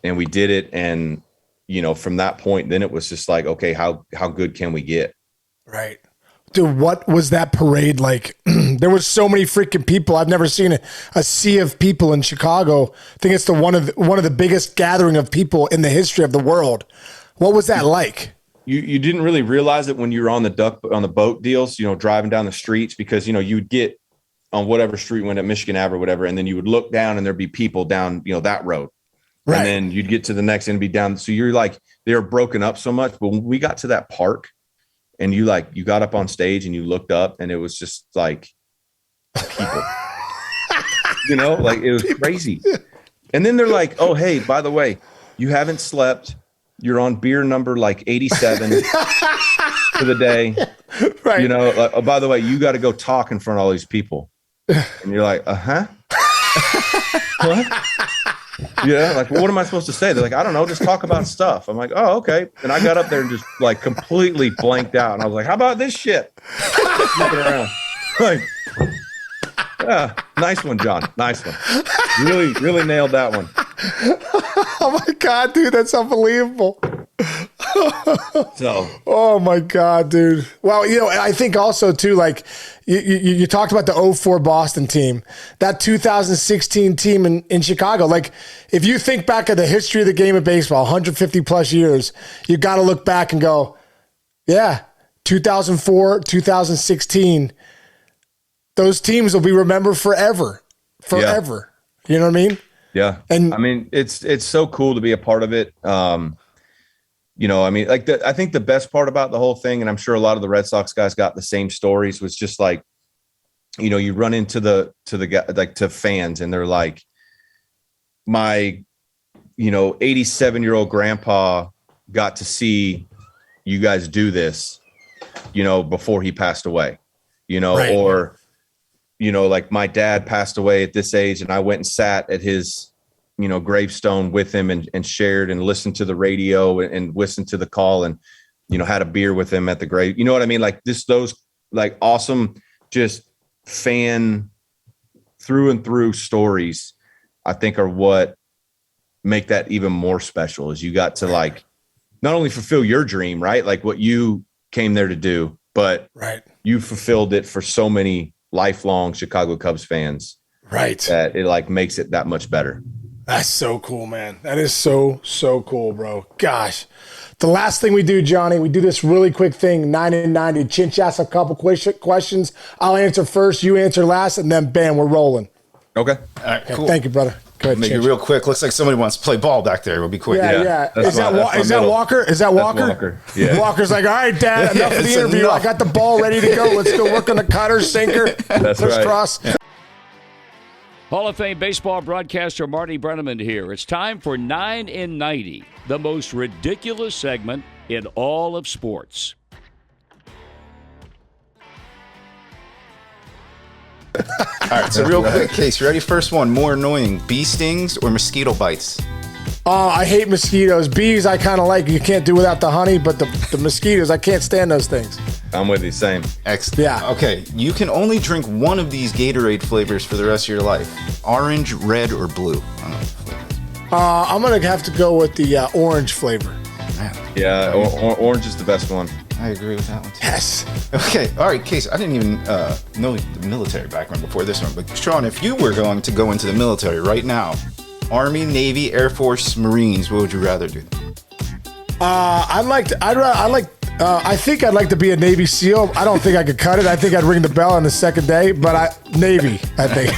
we did it. And, you know, from that point, then it was just like, okay, how good can we get? Right. Dude, what was that parade like? There was so many freaking people. I've never seen a sea of people in Chicago. I think it's one of the biggest gathering of people in the history of the world. What was that like? You didn't really realize it when you were on the boat deals, you know, driving down the streets, because, you know, you'd get on whatever street went at Michigan Ave or whatever, and then you would look down and there'd be people down, you know, that road. Right. And then you'd get to the next and be down. So you're like, they were broken up so much. But when we got to that park, and you got up on stage and you looked up, and it was just like people, you know, like it was crazy. And then they're like, oh, hey, by the way, you haven't slept. You're on beer number like 87 for the day. Right. You know, like, oh, by the way, you got to go talk in front of all these people. And you're like, what? Yeah, like, well, what am I supposed to say? They're like, I don't know, just talk about stuff. I'm like, oh, okay. And I got up there and just like completely blanked out. And I was like, how about this shit? Looking around. Like, yeah. Nice one, John. Nice one. Really, really nailed that one. Oh my God, dude, that's unbelievable. Oh my God, dude. Well, I think also too, like you talked about the 04 Boston team, that 2016 team in Chicago. Like if you think back at the history of the game of baseball, 150 plus years, you got to look back and go, yeah, 2004, 2016, those teams will be remembered forever. Yeah. You know what I mean? Yeah. And I mean, it's so cool to be a part of it. I mean, like I think the best part about the whole thing, and I'm sure a lot of the Red Sox guys got the same stories, was just like, you run into to fans and they're like, my, 87-year-old grandpa got to see you guys do this, before he passed away, right. Or, like my dad passed away at this age and I went and sat at his, gravestone with him and shared and listened to the radio and listened to the call and, had a beer with him at the grave. You know what I mean? Like those like awesome, just fan through and through stories, I think are what make that even more special, is you got to like, not only fulfill your dream, right? Like what you came there to do, but right. You fulfilled it for so many lifelong Chicago Cubs fans. Right. That it like makes it that much better. That's so cool, man. That is so cool, bro. Gosh. The last thing we do, Johnny, we do this really quick thing, 9 and 90. Chinch asks a couple questions. I'll answer first, you answer last, and then bam, we're rolling. Okay. All right, cool. Thank you, brother. Go ahead, make it real quick. Looks like somebody wants to play ball back there. We'll be quick. Yeah. Is that Walker? Is that Walker? Walker. Yeah. Walker's like, all right, Dad, enough of the interview. Enough. I got the ball ready to go. Let's go work on the cutter, sinker. That's right. Cross. Yeah. Hall of Fame baseball broadcaster Marty Brenneman here. It's time for 9 in 90, the most ridiculous segment in all of sports. All right, so real quick, Case, you ready? First one, more annoying, bee stings or mosquito bites? I hate mosquitoes. Bees I kind of like. You can't do without the honey, but the mosquitoes, I can't stand those things. I'm with you, same. Excellent. Yeah. Okay, you can only drink one of these Gatorade flavors for the rest of your life. Orange, red, or blue? I don't know. I'm going to have to go with the orange flavor. Man. Yeah, orange is the best one. I agree with that one, too. Yes. Okay, all right, Case, I didn't even know the military background before this one, but Sean, if you were going to go into the military right now, Army, Navy, Air Force, Marines, what would you rather do? I think I'd like to be a Navy SEAL. I don't think I could cut it. I think I'd ring the bell on the second day, but Navy, I think.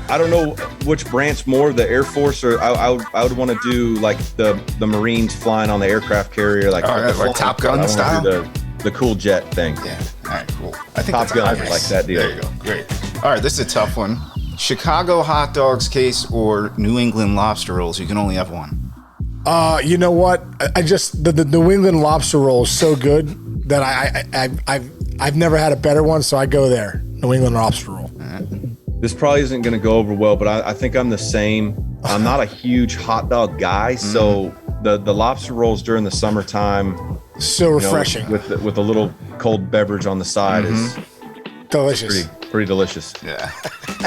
I don't know which branch more, the Air Force or I would want to do like the Marines flying on the aircraft carrier, like, like Top Gun style. The cool jet thing. Yeah. All right. Cool. I think Top Gun, like that deal. There you go. Great. All right. This is a tough one. Chicago hot dogs, Case, or New England lobster rolls? You can only have one. You know what? I just the New England lobster roll is so good that I've never had a better one, so I go there. New England lobster roll. This probably isn't going to go over well, but I think I'm the same. I'm not a huge hot dog guy, so the lobster rolls during the summertime, so refreshing, with a little cold beverage on the side is delicious. Pretty delicious. Yeah.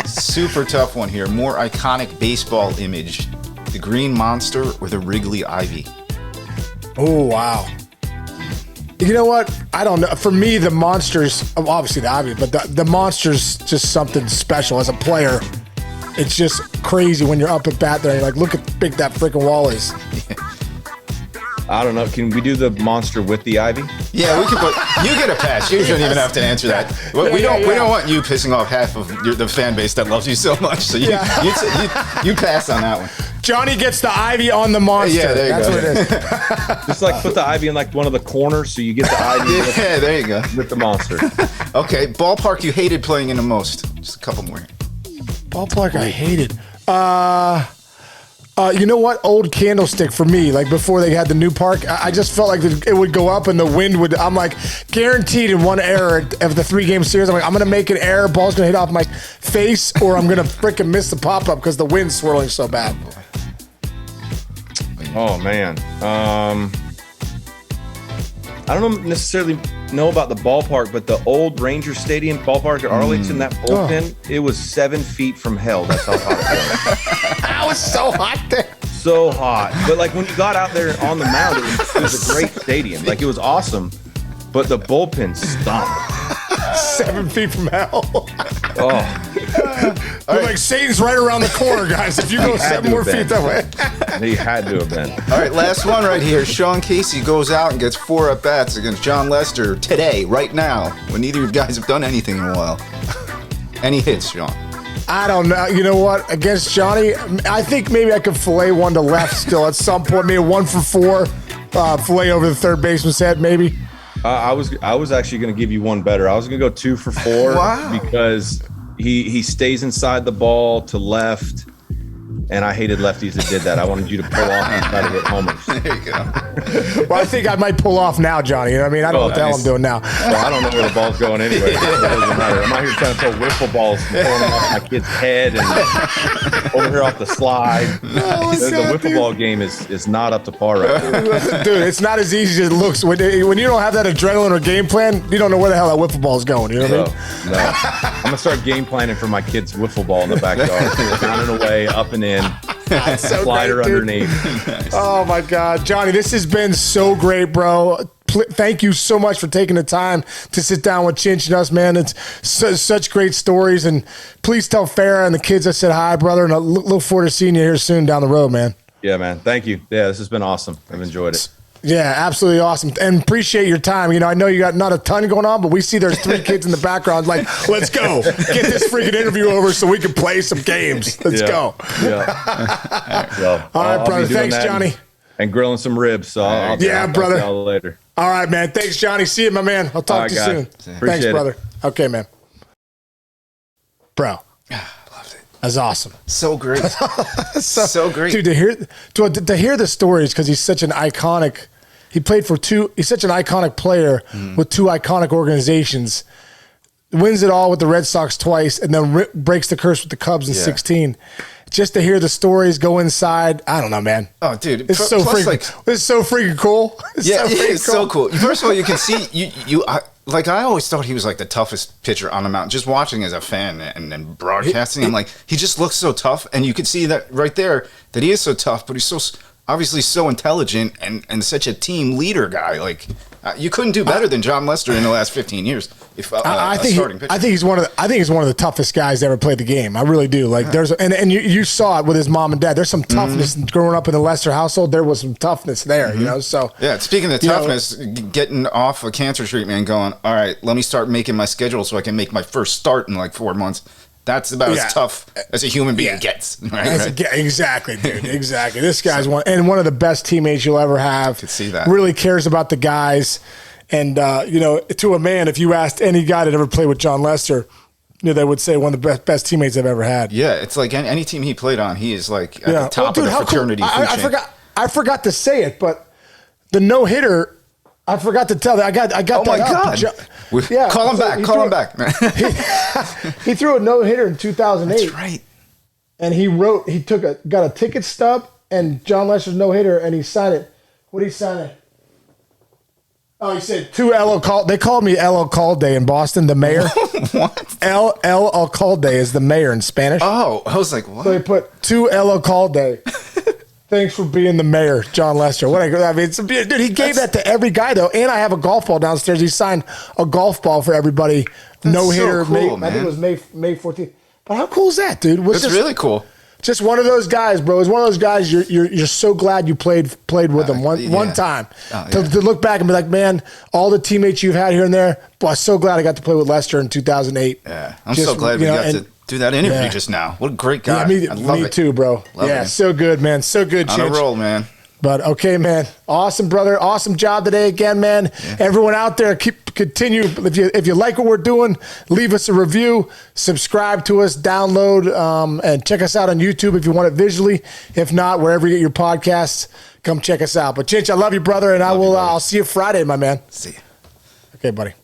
Super tough one here. More iconic baseball image: the Green Monster or the Wrigley Ivy? Oh wow. You know what? I don't know. For me, the Monsters, obviously the Ivy, but the Monsters just something special. As a player, it's just crazy when you're up at bat there. You're like, look how big that freaking wall is. I don't know. Can we do the Monster with the Ivy? Yeah, we can put. You get a pass. You shouldn't even have to answer that. We don't want you pissing off half of the fan base that loves you so much. So you pass on that one. Johnny gets the Ivy on the Monster. Yeah, there you That's go. what it is. Just like put the Ivy in like one of the corners, so you get the Ivy. Yeah, there you go. With the Monster. Okay, ballpark you hated playing in the most. Just a couple more. Ballpark I hated. You know what? Old Candlestick for me. Like before they had the new park, I just felt like it would go up and the wind would. I'm like guaranteed in one error of the 3-game series. I'm like, I'm gonna make an error. Ball's gonna hit off my face, or I'm gonna freaking miss the pop up because the wind's swirling so bad. Oh man. I don't necessarily know about the ballpark, but the old Ranger Stadium ballpark at Arlington, that bullpen, it was 7 feet from hell. That's how hot it was. That was so hot there. So hot. But like when you got out there on the mound, it was a great stadium. Like it was awesome, but the bullpen stunk. 7 feet from hell. Oh. Like Satan's right around the corner, guys. If you go 7 more feet that way. He had to have been. All right, last one right here. Sean Casey goes out and gets 4 at-bats against Jon Lester today, right now, when neither of you guys have done anything in a while. Any hits, Sean? I don't know. You know what? Against Johnny, I think maybe I could fillet one to left still at some point. Maybe 1 for 4. Fillet over the third baseman's head, maybe. I was actually going to give you one better. I was going to go 2 for 4 because he stays inside the ball to left, and I hated lefties that did that. I wanted you to pull off and try to hit homers. There you go. Well, I think I might pull off now, Johnny. You know what I mean? I don't know what the hell I'm doing now. Well, I don't know where the ball's going anyway. It doesn't matter. I'm out here trying to throw wiffle balls and pulling them off my kid's head and over here off the slide. The wiffle ball game is not up to par right now. Dude, it's not as easy as it looks. When you don't have that adrenaline or game plan, you don't know where the hell that wiffle ball is going. You know what I mean? No. I'm going to start game planning for my kid's wiffle ball in the backyard. Down and away, up and in. So slider great, underneath. Nice. Oh my God, Johnny, this has been so great, bro. Thank you so much for taking the time to sit down with Chinch and us, man. It's such great stories, and please tell Farrah and the kids I said hi, brother, and I look forward to seeing you here soon down the road, man. Yeah, man. Thank you. Yeah, this has been awesome. I've enjoyed it. Yeah, absolutely awesome. And appreciate your time. You know, I know you got not a ton going on, but we see there's 3 kids in the background. Like, let's go. Get this freaking interview over so we can play some games. Let's go. Yeah. So, all right, brother. Thanks, Johnny. And grilling some ribs. So I'll brother. talk to y'all later. All right, man. Thanks, Johnny. See you, my man. I'll talk to you soon. Thanks, brother. Okay, man. Bro. That's awesome. So great. so great. Dude, to hear the stories, because he's such an iconic, he's such an iconic player with 2 iconic organizations, wins it all with the Red Sox twice, and then breaks the curse with the Cubs in 16. Just to hear the stories go inside, I don't know, man. Oh, dude. It's so freaking cool. It's so cool. First of all, you can see, I always thought he was like the toughest pitcher on the mound. Just watching as a fan and broadcasting, I'm like, he just looks so tough. And you can see that right there, that he is so tough, but he's so obviously so intelligent and such a team leader guy. Like, you couldn't do better than Jon Lester in the last 15 years. I think he's one of the toughest guys that ever played the game. I really do. Like there's and you saw it with his mom and dad. There's some toughness growing up in the Lester household. There was some toughness there, you know. So yeah, speaking of toughness, getting off a cancer treatment and going, all right, let me start making my schedule so I can make my first start in like 4 months. That's about as tough as a human being gets. Right? Exactly, dude. Exactly. This guy's one of the best teammates you'll ever have. To see that. Really cares about the guys. And, to a man, if you asked any guy that ever played with Jon Lester, they would say one of the best teammates I've ever had. Yeah, it's like any team he played on, he is like at the top of the fraternity. Cool. I forgot to say it, but the no-hitter, I forgot to tell that. I got oh my God. Yeah, call him back. He threw a no-hitter in 2008. That's right. And got a ticket stub and Jon Lester's no-hitter, and he signed it. What did he sign it? Oh, he said 2 LL Call. They called me LL Calde in Boston, the mayor. What? LL Calde is the mayor in Spanish. Oh, I was like, what? So they put 2 LL Calde. Thanks for being the mayor, Jon Lester. Dude, he gave that to every guy, though. And I have a golf ball downstairs. He signed a golf ball for everybody. No hitter. So cool, I think it was May 14th. But how cool is that, dude? It's really cool. Just one of those guys, bro. It's one of those guys you're so glad you played with him one time. To look back and be like, man, all the teammates you've had here and there, boy, I'm so glad I got to play with Lester in 2008. Yeah, I'm so glad we got to do that interview just now. What a great guy. Yeah, me too, bro. Love it. So good, man. So good, Chinch. On a roll, man. But okay, man. Awesome, brother. Awesome job today again, man. Yeah. Everyone out there, continue. If you like what we're doing, leave us a review, subscribe to us, download, and check us out on YouTube if you want it visually. If not, wherever you get your podcasts, come check us out. But Chinch, I love you, brother, and I'll see you Friday, my man. See you. Okay, buddy.